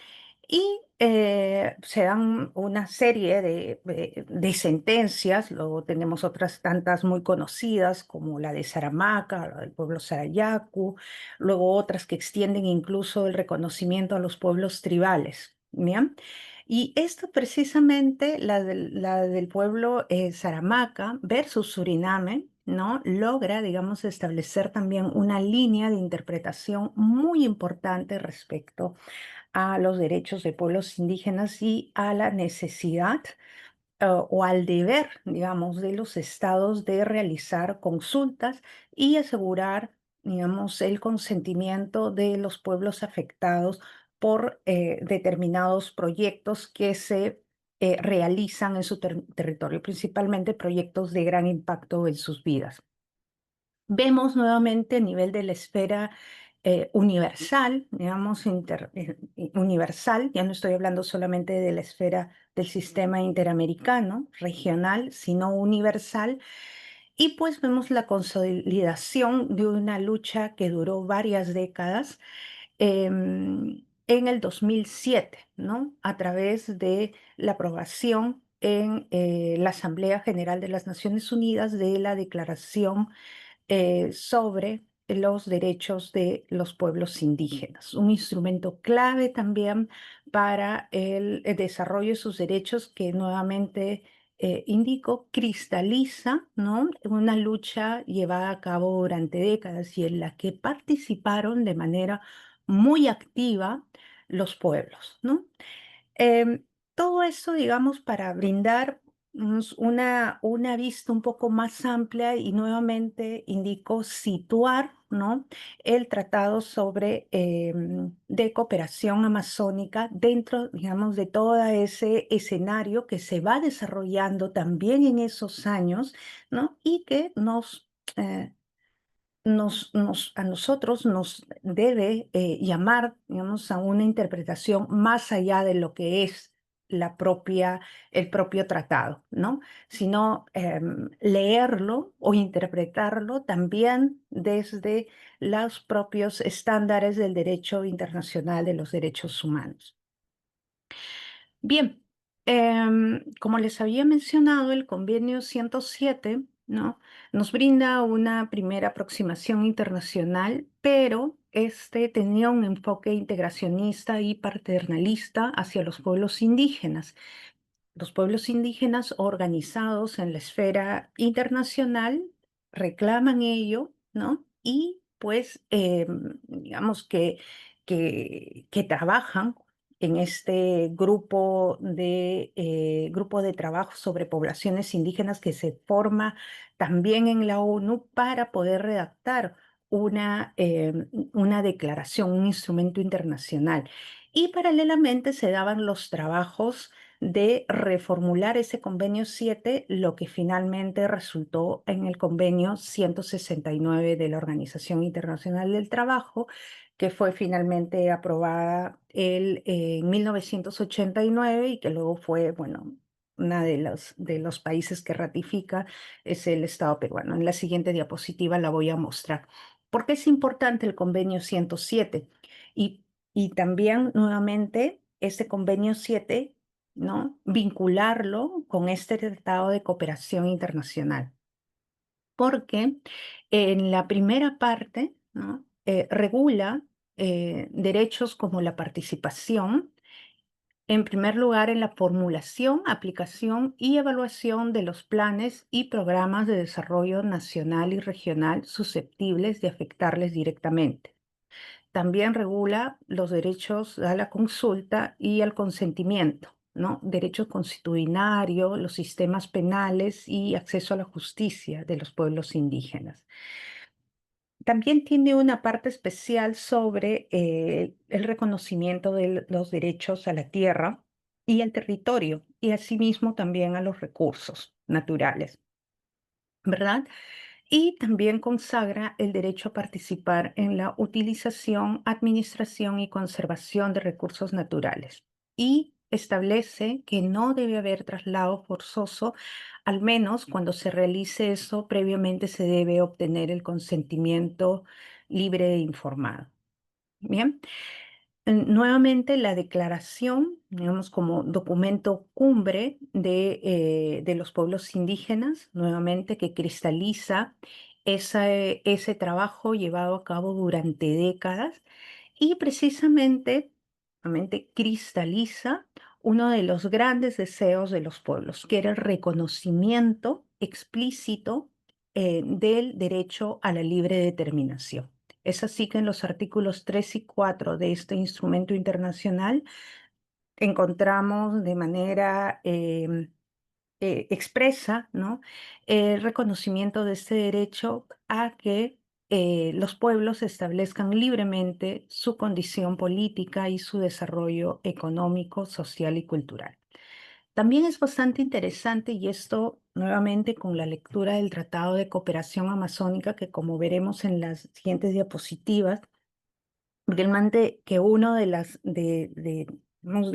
G: Y se dan una serie de sentencias, luego tenemos otras tantas muy conocidas como la de Saramaca, la del pueblo Sarayaku, luego otras que extienden incluso el reconocimiento a los pueblos tribales, ¿bien? Y esto precisamente, la del pueblo Saramaca versus Suriname, ¿no?, logra, digamos, establecer también una línea de interpretación muy importante respecto a los derechos de pueblos indígenas y a la necesidad o al deber, digamos, de los estados de realizar consultas y asegurar, digamos, el consentimiento de los pueblos afectados por determinados proyectos que se realizan en su territorio, principalmente proyectos de gran impacto en sus vidas. Vemos nuevamente a nivel de la esfera universal, digamos, universal, ya no estoy hablando solamente de la esfera del sistema interamericano, regional, sino universal, y pues vemos la consolidación de una lucha que duró varias décadas en el 2007, ¿no?, a través de la aprobación en la Asamblea General de las Naciones Unidas de la Declaración sobre los derechos de los pueblos indígenas. Un instrumento clave también para el desarrollo de sus derechos que nuevamente indico, cristaliza, ¿no? Una lucha llevada a cabo durante décadas y en la que participaron de manera muy activa los pueblos, ¿no? Em, Todo eso, digamos, para brindar una vista un poco más amplia y nuevamente indico situar, ¿no? El tratado sobre de cooperación amazónica dentro, digamos, de todo ese escenario que se va desarrollando también en esos años, ¿no? Y que a nosotros nos debe llamar, digamos, a una interpretación más allá de lo que es el propio tratado, ¿no? Sino leerlo o interpretarlo también desde los propios estándares del derecho internacional de los derechos humanos. Bien, como les había mencionado, el convenio 107, ¿no? Nos brinda una primera aproximación internacional, pero este tenía un enfoque integracionista y paternalista hacia los pueblos indígenas. Los pueblos indígenas organizados en la esfera internacional reclaman ello, ¿no? Y pues, digamos que trabajan en este grupo de trabajo sobre poblaciones indígenas que se forma también en la ONU para poder redactar una declaración, un instrumento internacional. Y paralelamente se daban los trabajos de reformular ese convenio 7, lo que finalmente resultó en el convenio 169 de la Organización Internacional del Trabajo, que fue finalmente aprobada en 1989 y que luego fue, bueno, una de los países que ratifica es el Estado peruano. En la siguiente diapositiva la voy a mostrar. ¿Por qué es importante el convenio 107? Y también, nuevamente, este convenio 7, ¿no? Vincularlo con este Tratado de Cooperación Internacional. Porque en la primera parte, ¿no? Regula derechos como la participación, en primer lugar, en la formulación, aplicación y evaluación de los planes y programas de desarrollo nacional y regional susceptibles de afectarles directamente. También regula los derechos a la consulta y al consentimiento, ¿no? Derecho constitucionario, los sistemas penales y acceso a la justicia de los pueblos indígenas. También tiene una parte especial sobre el reconocimiento de los derechos a la tierra y al territorio, y asimismo también a los recursos naturales, ¿verdad? Y también consagra el derecho a participar en la utilización, administración y conservación de recursos naturales. Y establece que no debe haber traslado forzoso, al menos cuando se realice eso, previamente se debe obtener el consentimiento libre e informado. Bien. Nuevamente, la declaración, digamos, como documento cumbre de los pueblos indígenas, nuevamente que cristaliza ese trabajo llevado a cabo durante décadas y precisamente, nuevamente, cristaliza uno de los grandes deseos de los pueblos, que era el reconocimiento explícito del derecho a la libre determinación. Es así que en los artículos 3 y 4 de este instrumento internacional encontramos de manera expresa, ¿no? El reconocimiento de este derecho a que los pueblos establezcan libremente su condición política y su desarrollo económico, social y cultural. También es bastante interesante, y esto nuevamente con la lectura del Tratado de Cooperación Amazónica, que como veremos en las siguientes diapositivas, realmente que uno digamos,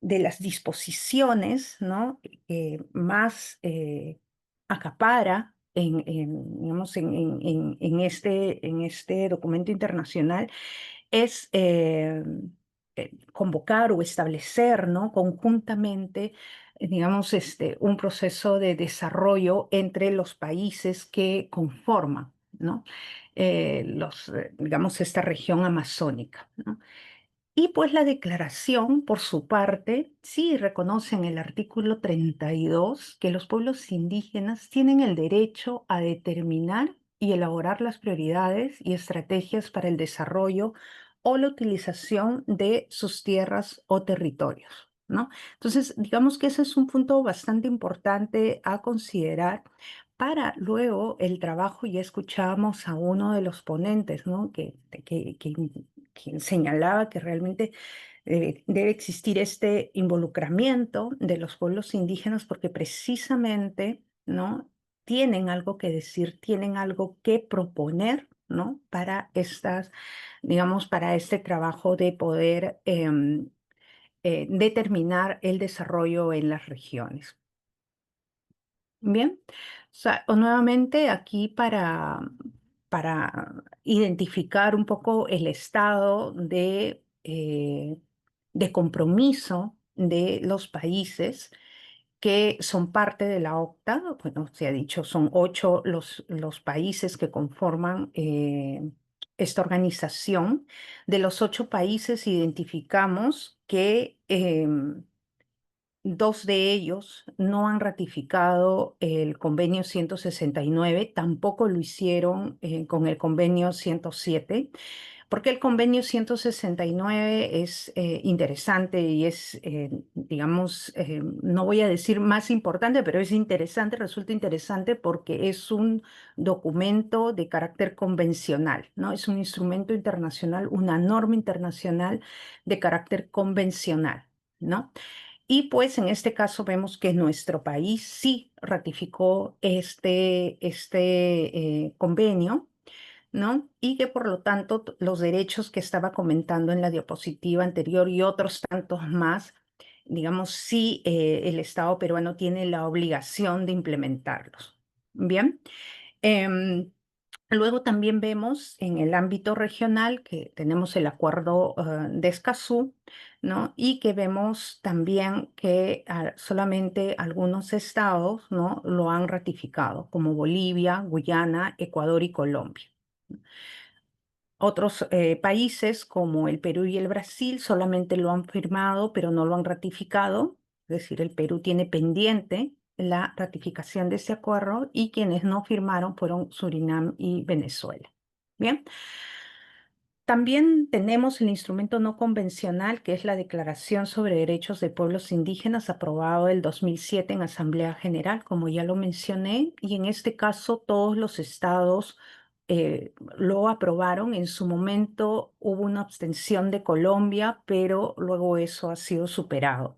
G: de las disposiciones, ¿no? Más acapara digamos, en este documento internacional es convocar o establecer, ¿no? Conjuntamente, digamos, un proceso de desarrollo entre los países que conforman, ¿no? Digamos, esta región amazónica, ¿no? Y pues la declaración, por su parte, sí reconoce en el artículo 32 que los pueblos indígenas tienen el derecho a determinar y elaborar las prioridades y estrategias para el desarrollo o la utilización de sus tierras o territorios, ¿no? Entonces, digamos que ese es un punto bastante importante a considerar para luego el trabajo. Ya escuchábamos a uno de los ponentes, ¿no? Que señalaba que realmente debe existir este involucramiento de los pueblos indígenas porque precisamente, ¿no? Tienen algo que decir, tienen algo que proponer, ¿no? Para estas, digamos, para este trabajo de poder determinar el desarrollo en las regiones. Bien, o nuevamente aquí para identificar un poco el estado de compromiso de los países que son parte de la OCTA. Bueno, se ha dicho, son 8 los países que conforman esta organización. De los 8 países identificamos que 2 de ellos no han ratificado el convenio 169, tampoco lo hicieron con el convenio 107, porque el convenio 169 es interesante y es, digamos, no voy a decir más importante, pero es interesante, resulta interesante porque es un documento de carácter convencional, ¿no? Es un instrumento internacional, una norma internacional de carácter convencional, ¿no? Y pues en este caso vemos que nuestro país sí ratificó este convenio, ¿no? Y que por lo tanto los derechos que estaba comentando en la diapositiva anterior y otros tantos más, digamos, sí el Estado peruano tiene la obligación de implementarlos. Bien. Em, Luego también vemos en el ámbito regional que tenemos el acuerdo de Escazú, ¿no? Y que vemos también que solamente algunos estados, ¿no? Lo han ratificado, como Bolivia, Guyana, Ecuador y Colombia. Otros países como el Perú y el Brasil solamente lo han firmado, pero no lo han ratificado. Es decir, el Perú tiene pendiente la ratificación de ese acuerdo y quienes no firmaron fueron Surinam y Venezuela. Bien. También tenemos el instrumento no convencional, que es la Declaración sobre Derechos de Pueblos Indígenas, aprobado el 2007 en Asamblea General, como ya lo mencioné, y en este caso todos los estados lo aprobaron. En su momento hubo una abstención de Colombia, pero luego eso ha sido superado.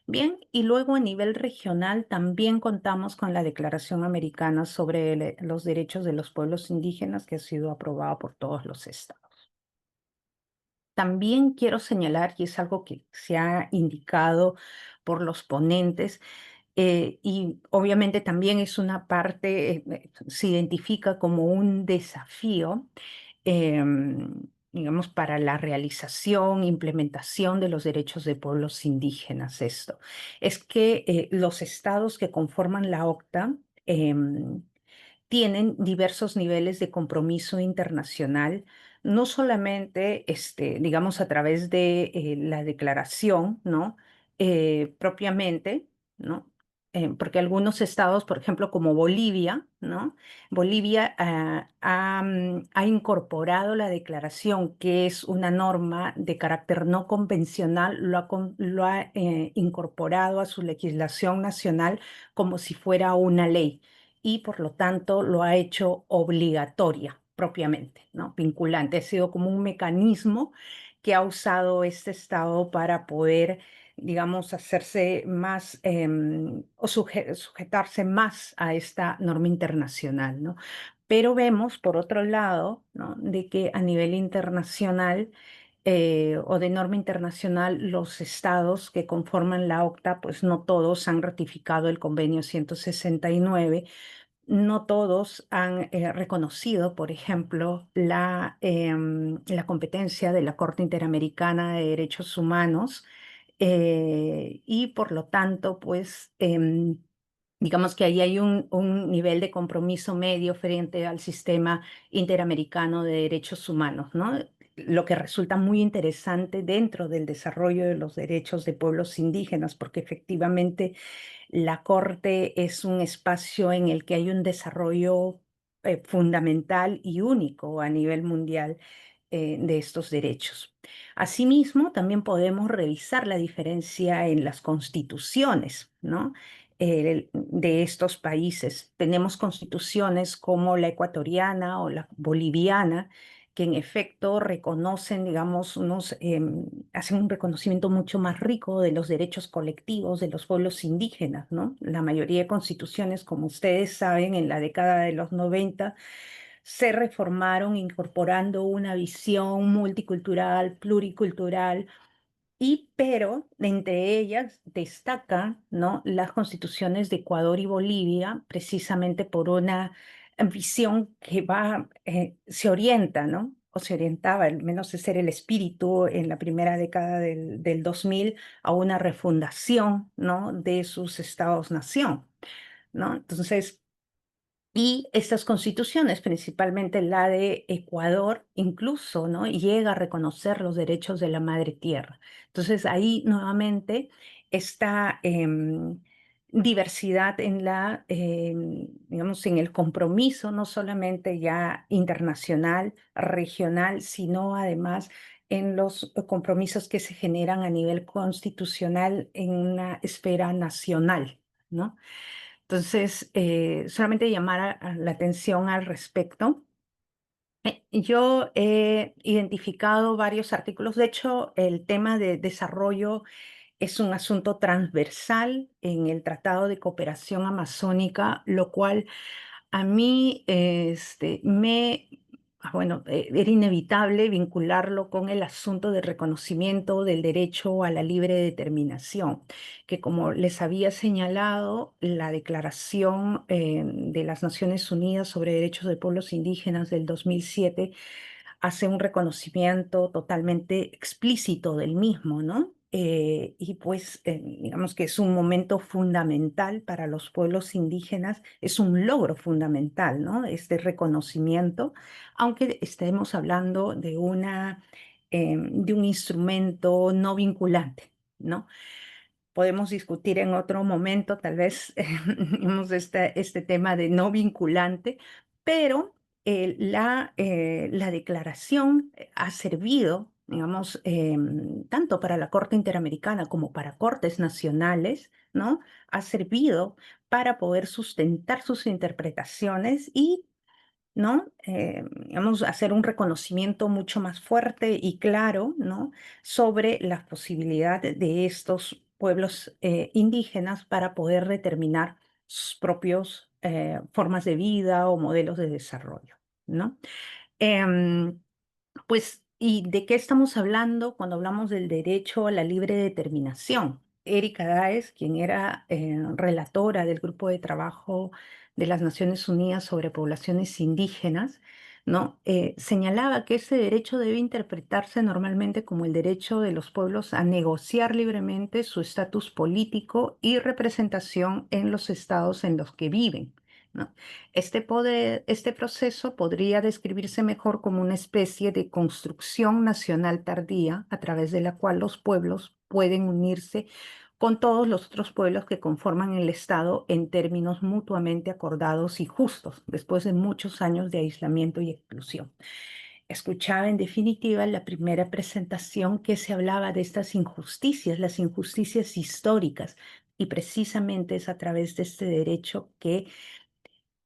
G: Bien, y luego a nivel regional también contamos con la Declaración Americana sobre los Derechos de los Pueblos Indígenas, que ha sido aprobada por todos los estados. También quiero señalar, y es algo que se ha indicado por los ponentes, y obviamente también es una parte, se identifica como un desafío, digamos, para la realización, implementación de los derechos de pueblos indígenas. Esto es que los estados que conforman la OCTA tienen diversos niveles de compromiso internacional, no solamente, digamos, a través de la declaración, ¿no? Propiamente, ¿no? Porque algunos estados, por ejemplo, como Bolivia, ¿no? Bolivia ha incorporado la declaración, que es una norma de carácter no convencional, lo ha incorporado a su legislación nacional como si fuera una ley y por lo tanto lo ha hecho obligatoria propiamente, ¿no? Vinculante. Ha sido como un mecanismo que ha usado este Estado para poder, digamos, hacerse más o sujetarse más a esta norma internacional, ¿no? Pero vemos, por otro lado, ¿no? De que a nivel internacional o de norma internacional, los estados que conforman la OCTA, pues no todos han ratificado el convenio 169, no todos han reconocido, por ejemplo, la competencia de la Corte Interamericana de Derechos Humanos y por lo tanto, pues, digamos que ahí hay un nivel de compromiso medio frente al sistema interamericano de derechos humanos, ¿no? lo que resulta muy interesante dentro del desarrollo de los derechos de pueblos indígenas, porque efectivamente la Corte es un espacio en el que hay un desarrollo fundamental y único a nivel mundial de estos derechos. Asimismo, también podemos revisar la diferencia en las constituciones, ¿no? De estos países. Tenemos constituciones como la ecuatoriana o la boliviana, que en efecto reconocen, digamos, hacen un reconocimiento mucho más rico de los derechos colectivos de los pueblos indígenas, ¿no? La mayoría de constituciones, como ustedes saben, en la década de los 90 se reformaron incorporando una visión multicultural, pluricultural, pero entre ellas destacan, ¿no?, las constituciones de Ecuador y Bolivia, precisamente por una visión que se orienta, ¿no? O se orientaba, al menos ese era el espíritu en la primera década del 2000, a una refundación, ¿no?, de sus estados-nación, ¿no? Entonces, y estas constituciones, principalmente la de Ecuador, incluso, ¿no?, llega a reconocer los derechos de la madre tierra. Entonces, ahí nuevamente esta diversidad en digamos, en el compromiso, no solamente ya internacional, regional, sino además en los compromisos que se generan a nivel constitucional en una esfera nacional, ¿no? Entonces, solamente llamar a la atención al respecto. Yo he identificado varios artículos. De hecho, el tema de desarrollo es un asunto transversal en el Tratado de Cooperación Amazónica, lo cual a mí bueno, era inevitable vincularlo con el asunto del reconocimiento del derecho a la libre determinación, que como les había señalado, la Declaración de las Naciones Unidas sobre Derechos de Pueblos Indígenas del 2007 hace un reconocimiento totalmente explícito del mismo, ¿no? Y pues digamos que es un momento fundamental para los pueblos indígenas, es un logro fundamental, ¿no? Este reconocimiento, aunque estemos hablando de un instrumento no vinculante, ¿no? Podemos discutir en otro momento, tal vez, digamos, este tema de no vinculante, pero la declaración ha servido, digamos, tanto para la Corte Interamericana como para cortes nacionales, ¿no? Ha servido para poder sustentar sus interpretaciones y, ¿no? Digamos, hacer un reconocimiento mucho más fuerte y claro, ¿no?, sobre las posibilidades de estos pueblos indígenas para poder determinar sus propios formas de vida o modelos de desarrollo, ¿no? Em, pues, ¿y de qué estamos hablando cuando hablamos del derecho a la libre determinación? Erika Daes, quien era relatora del grupo de trabajo de las Naciones Unidas sobre poblaciones indígenas, ¿no? Señalaba que ese derecho debe interpretarse normalmente como el derecho de los pueblos a negociar libremente su estatus político y representación en los estados en los que viven, ¿no? Este proceso podría describirse mejor como una especie de construcción nacional tardía a través de la cual los pueblos pueden unirse con todos los otros pueblos que conforman el Estado en términos mutuamente acordados y justos, después de muchos años de aislamiento y exclusión. Escuchaba en definitiva la primera presentación que se hablaba de estas injusticias, las injusticias históricas, y precisamente es a través de este derecho que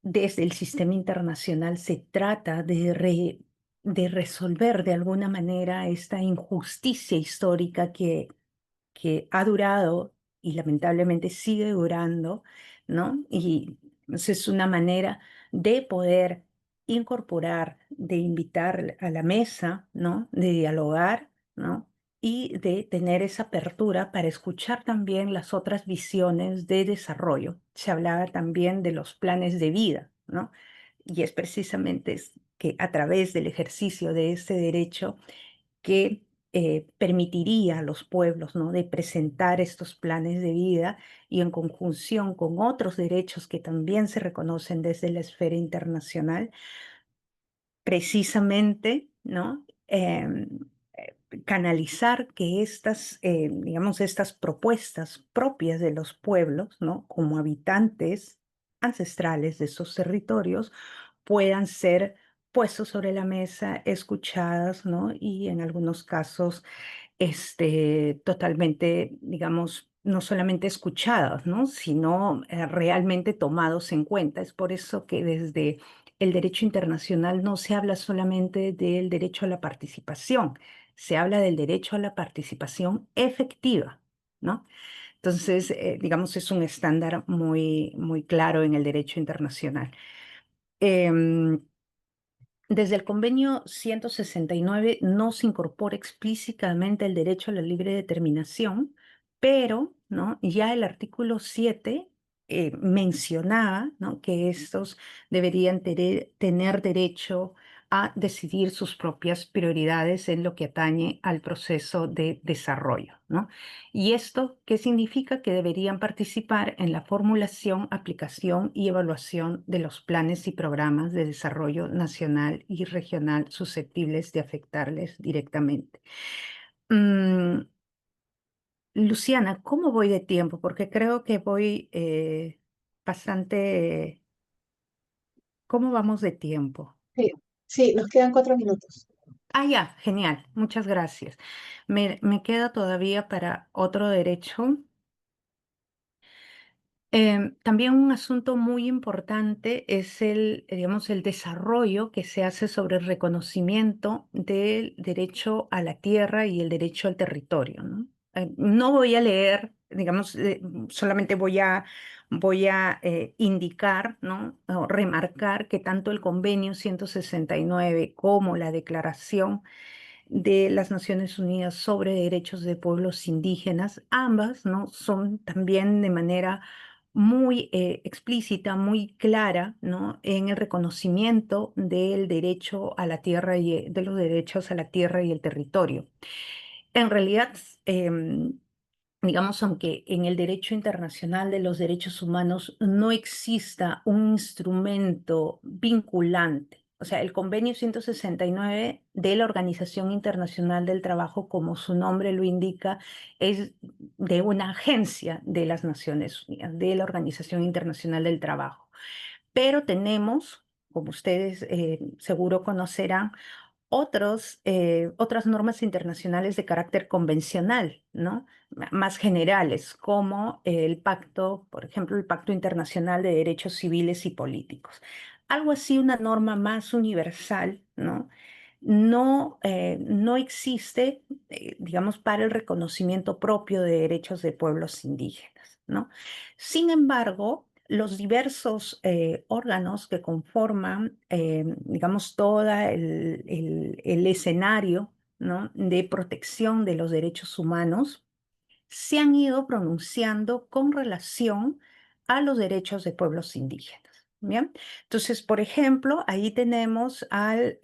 G: desde el sistema internacional se trata de resolver de alguna manera esta injusticia histórica que ha durado y lamentablemente sigue durando, ¿no? Y es una manera de poder incorporar, de invitar a la mesa, ¿no?, de dialogar, ¿no?, y de tener esa apertura para escuchar también las otras visiones de desarrollo. Se hablaba también de los planes de vida, ¿no? Y es precisamente que a través del ejercicio de ese derecho que permitiría a los pueblos, ¿no?, de presentar estos planes de vida y en conjunción con otros derechos que también se reconocen desde la esfera internacional, precisamente, ¿no?, em, canalizar que estas, digamos, estas propuestas propias de los pueblos, ¿no? Como habitantes ancestrales de esos territorios, puedan ser puestos sobre la mesa, escuchadas, ¿no? Y en algunos casos totalmente, digamos, no solamente escuchados, ¿no? Sino realmente tomados en cuenta. Es por eso que desde el derecho internacional no se habla solamente del derecho a la participación, se habla del derecho a la participación efectiva, ¿no? Entonces, digamos, es un estándar muy, muy claro en el derecho internacional. Em, Desde el convenio 169 no se incorpora explícitamente el derecho a la libre determinación, pero, ¿no? Ya el artículo 7 mencionaba, ¿no? Que estos deberían tener derecho a decidir sus propias prioridades en lo que atañe al proceso de desarrollo, ¿no? ¿Y esto qué significa? Que deberían participar en la formulación, aplicación y evaluación de los planes y programas de desarrollo nacional y regional susceptibles de afectarles directamente. Mm, Luciana, ¿cómo voy de tiempo? Porque creo que voy bastante... ¿Cómo vamos de tiempo?
A: Sí, sí, nos quedan 4 minutos.
G: Ah, ya, genial, muchas gracias. Me queda todavía para otro derecho. También un asunto muy importante es digamos, el desarrollo que se hace sobre el reconocimiento del derecho a la tierra y el derecho al territorio, ¿no? No voy a leer, digamos, solamente voy a indicar, ¿no? O remarcar que tanto el convenio 169 como la declaración de las Naciones Unidas sobre Derechos de Pueblos Indígenas, ambas, ¿no? Son también de manera muy explícita, muy clara, ¿no? En el reconocimiento del derecho a la tierra y de los derechos a la tierra y el territorio. En realidad, digamos, aunque en el derecho internacional de los derechos humanos no exista un instrumento vinculante, o sea, el convenio 169 de la Organización Internacional del Trabajo, como su nombre lo indica, es de una agencia de las Naciones Unidas, de la Organización Internacional del Trabajo. Pero tenemos, como ustedes seguro conocerán, otras normas internacionales de carácter convencional, ¿no? Más generales, como el pacto, por ejemplo, el Pacto Internacional de Derechos Civiles y Políticos. Algo así, una norma más universal, ¿no? No existe, digamos, para el reconocimiento propio de derechos de pueblos indígenas, ¿no? Sin embargo, los diversos órganos que conforman, digamos, todo el escenario, ¿no? De protección de los derechos humanos se han ido pronunciando con relación a los derechos de pueblos indígenas. ¿Bien? Entonces, por ejemplo, ahí tenemos al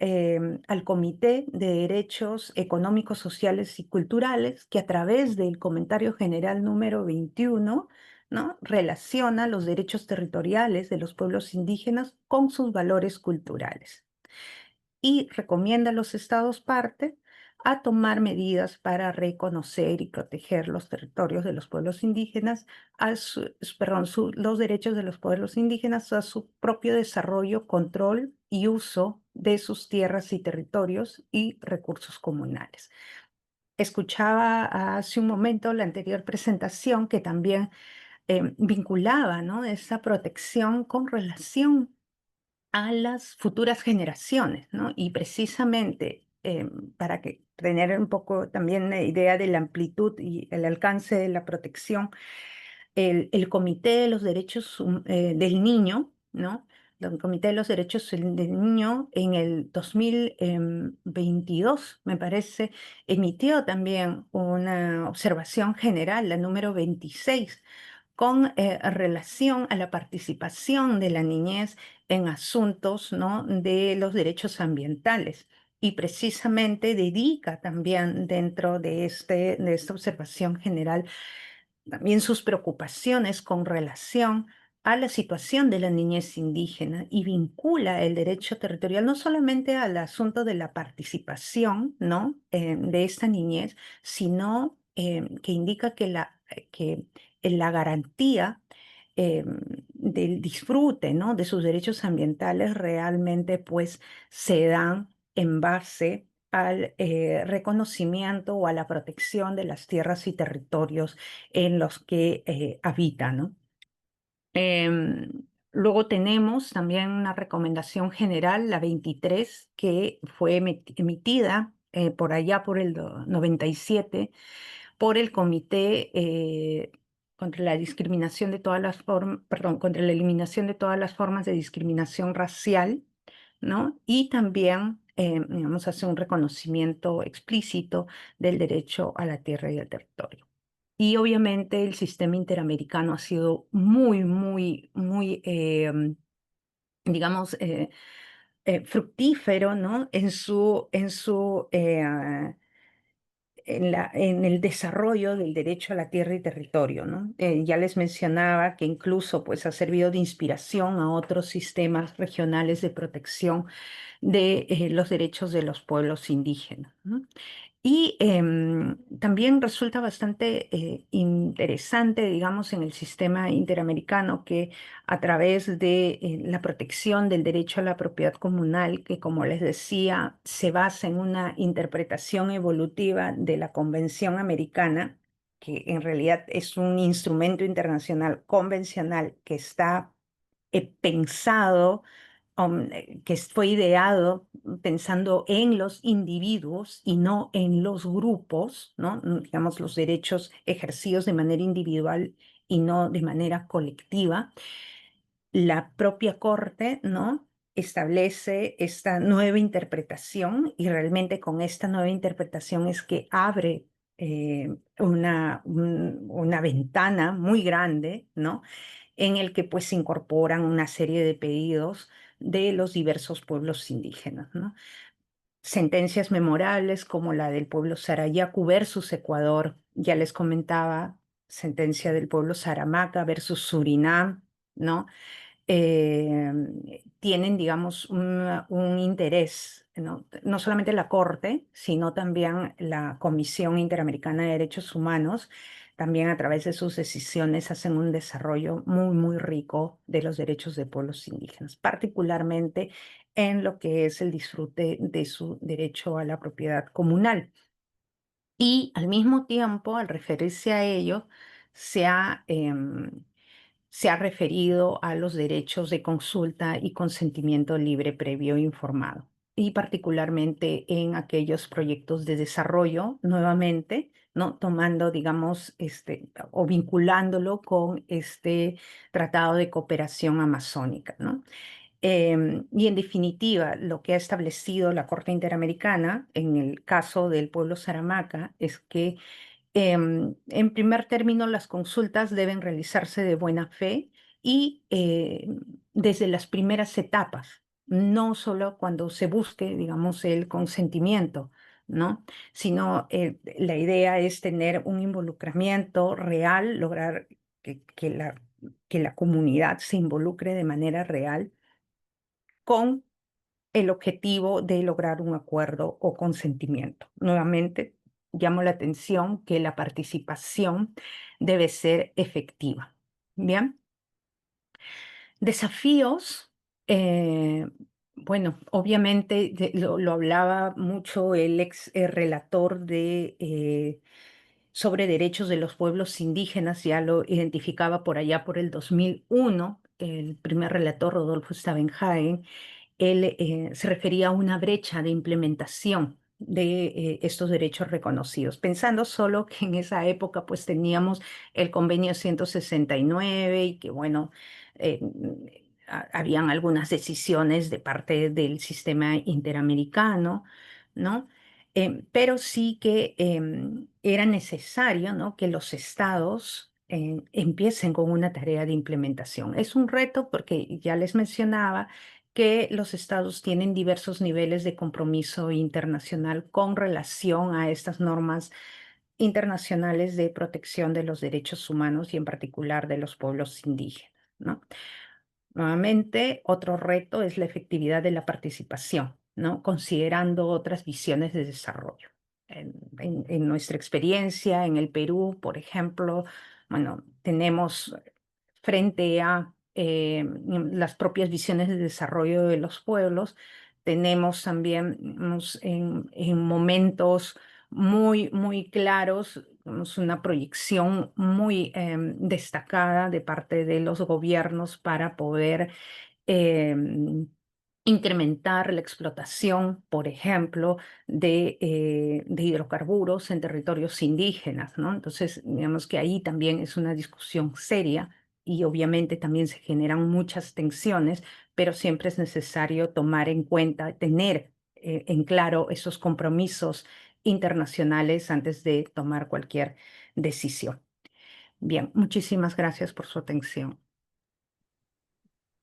G: Comité de Derechos Económicos, Sociales y Culturales, que a través del comentario general número 21, ¿no? Relaciona los derechos territoriales de los pueblos indígenas con sus valores culturales y recomienda a los estados parte a tomar medidas para reconocer y proteger los territorios de los pueblos indígenas, perdón, los derechos de los pueblos indígenas a su propio desarrollo, control y uso de sus tierras y territorios y recursos comunales. Escuchaba hace un momento la anterior presentación que también vinculaba, ¿no? Esa protección con relación a las futuras generaciones, ¿no? Y precisamente para que tener un poco también la idea de la amplitud y el alcance de la protección, el Comité de los Derechos del Niño, ¿no? El Comité de los Derechos del Niño en el 2022, me parece, emitió también una observación general, la número 26, con relación a la participación de la niñez en asuntos, ¿no? De los derechos ambientales. Y precisamente dedica también dentro de esta observación general también sus preocupaciones con relación a la situación de la niñez indígena y vincula el derecho territorial no solamente al asunto de la participación, ¿no? De esta niñez, sino que indica que la garantía del disfrute, ¿no? De sus derechos ambientales realmente pues se dan en base al reconocimiento o a la protección de las tierras y territorios en los que habitan, ¿no? Luego tenemos también una recomendación general, la 23, que fue emitida por allá por el 97 por el Comité contra la discriminación de todas las formas, perdón, contra la eliminación de todas las formas de discriminación racial, ¿no? Y también, digamos, hace un reconocimiento explícito del derecho a la tierra y al territorio. Y obviamente el sistema interamericano ha sido muy, muy, muy, digamos, fructífero, ¿no? En el desarrollo del derecho a la tierra y territorio, ¿no? Ya les mencionaba que incluso pues, ha servido de inspiración a otros sistemas regionales de protección de los derechos de los pueblos indígenas, ¿no? Y también resulta bastante interesante, digamos, en el sistema interamericano que a través de la protección del derecho a la propiedad comunal, que como les decía, se basa en una interpretación evolutiva de la Convención Americana, que en realidad es un instrumento internacional convencional que está pensado que fue ideado pensando en los individuos y no en los grupos, ¿no? Digamos, los derechos ejercidos de manera individual y no de manera colectiva. La propia Corte, ¿no? Establece esta nueva interpretación y realmente con esta nueva interpretación es que abre una ventana muy grande, ¿no? En el que pues se incorporan una serie de pedidos de los diversos pueblos indígenas, ¿no? Sentencias memorables como la del pueblo Sarayaku versus Ecuador, ya les comentaba, sentencia del pueblo Saramaca versus Surinam, ¿no? Tienen, digamos, un interés, ¿no? No solamente la Corte, sino también la Comisión Interamericana de Derechos Humanos, también a través de sus decisiones hacen un desarrollo muy, muy rico de los derechos de pueblos indígenas, particularmente en lo que es el disfrute de su derecho a la propiedad comunal. Y al mismo tiempo, al referirse a ello, se ha se ha referido a los derechos de consulta y consentimiento libre, previo e informado, y particularmente en aquellos proyectos de desarrollo, nuevamente, ¿no? Tomando, digamos, o vinculándolo con este Tratado de Cooperación Amazónica, ¿no? Y en definitiva, lo que ha establecido la Corte Interamericana en el caso del pueblo Saramaca es que en primer término, las consultas deben realizarse de buena fe y desde las primeras etapas, no solo cuando se busque, digamos, el consentimiento, ¿no? Sino la idea es tener un involucramiento real, lograr que la comunidad se involucre de manera real con el objetivo de lograr un acuerdo o consentimiento. Nuevamente, llamo la atención que la participación debe ser efectiva. Bien, desafíos. Bueno, obviamente lo hablaba mucho el ex relator sobre derechos de los pueblos indígenas, ya lo identificaba por allá por el 2001, el primer relator Rodolfo Stavenhagen. Él se refería a una brecha de implementación de estos derechos reconocidos, pensando solo que en esa época pues teníamos el convenio 169 y que bueno, eh, habían algunas decisiones de parte del sistema interamericano, ¿no? Pero sí que era necesario, ¿no? Que los estados empiecen con una tarea de implementación. Es un reto porque ya les mencionaba que los estados tienen diversos niveles de compromiso internacional con relación a estas normas internacionales de protección de los derechos humanos y en particular de los pueblos indígenas, ¿no? Nuevamente, otro reto es la efectividad de la participación, ¿no? Considerando otras visiones de desarrollo. En nuestra experiencia en el Perú, por ejemplo, bueno, tenemos frente a las propias visiones de desarrollo de los pueblos, tenemos también en momentos muy claros una proyección muy destacada de parte de los gobiernos para poder em, incrementar la explotación, por ejemplo, de hidrocarburos en territorios indígenas, ¿no? Entonces, digamos que ahí también es una discusión seria y obviamente también se generan muchas tensiones, pero siempre es necesario tomar en cuenta, tener en claro esos compromisos internacionales antes de tomar cualquier decisión. Bien, muchísimas gracias por su atención.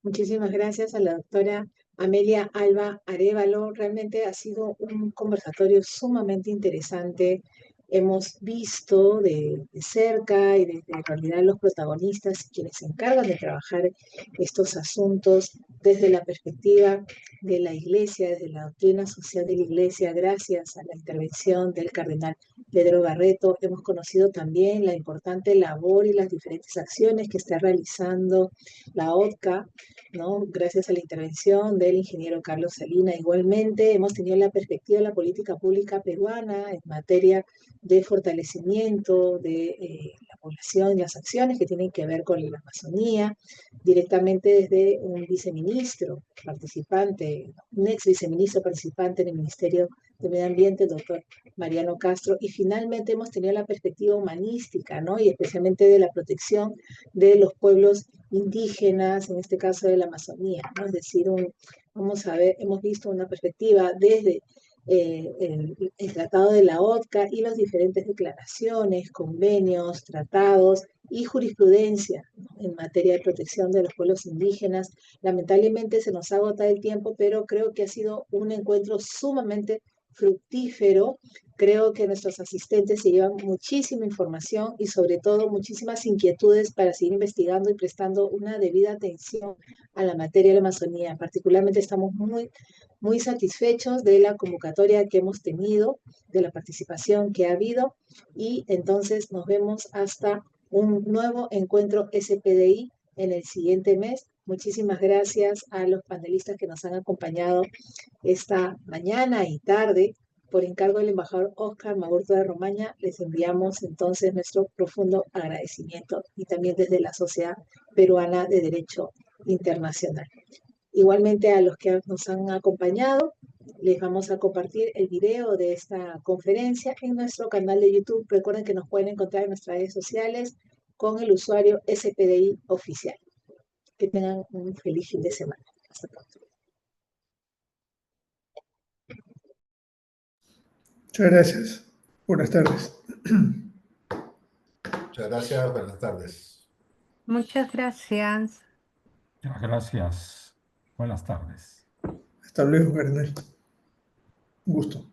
A: Muchísimas gracias a la doctora Amelia Alba Arévalo. Realmente ha sido un conversatorio sumamente interesante. Hemos visto de cerca y desde en realidad los protagonistas, quienes se encargan de trabajar estos asuntos desde la perspectiva de la Iglesia, desde la doctrina social de la Iglesia, gracias a la intervención del cardenal Pedro Barreto. Hemos conocido también la importante labor y las diferentes acciones que está realizando la ODCA, ¿no? Gracias a la intervención del ingeniero Carlos Salina. Igualmente, hemos tenido la perspectiva de la política pública peruana en materia de fortalecimiento de la población y las acciones que tienen que ver con la Amazonía, directamente desde un viceministro participante, un ex viceministro participante en el Ministerio de Medio Ambiente, el doctor Mariano Castro, y finalmente hemos tenido la perspectiva humanística, ¿no? Y especialmente de la protección de los pueblos indígenas, en este caso de la Amazonía, ¿no? Es decir, vamos a ver, hemos visto una perspectiva desde el Tratado de la ODCA y las diferentes declaraciones, convenios, tratados y jurisprudencia, ¿no? En materia de protección de los pueblos indígenas. Lamentablemente se nos ha agotado el tiempo, pero creo que ha sido un encuentro sumamente fructífero. Creo que nuestros asistentes se llevan muchísima información y sobre todo muchísimas inquietudes para seguir investigando y prestando una debida atención a la materia de la Amazonía. Particularmente estamos muy satisfechos de la convocatoria que hemos tenido, de la participación que ha habido y entonces nos vemos hasta un nuevo encuentro SPDI en el siguiente mes. Muchísimas gracias a los panelistas que nos han acompañado esta mañana y tarde. Por encargo del embajador Óscar Maurto de Romaña, les enviamos entonces nuestro profundo agradecimiento y también desde la Sociedad Peruana de Derecho Internacional. Igualmente a los que nos han acompañado, les vamos a compartir el video de esta conferencia en nuestro canal de YouTube. Recuerden que nos pueden encontrar en nuestras redes sociales con el usuario SPDI Oficial. Que tengan un feliz fin de semana. Hasta pronto.
F: Muchas gracias. Buenas tardes.
D: Muchas gracias, buenas tardes.
G: Muchas gracias.
C: Muchas gracias. Buenas tardes.
F: Hasta luego, cardenal. Un gusto.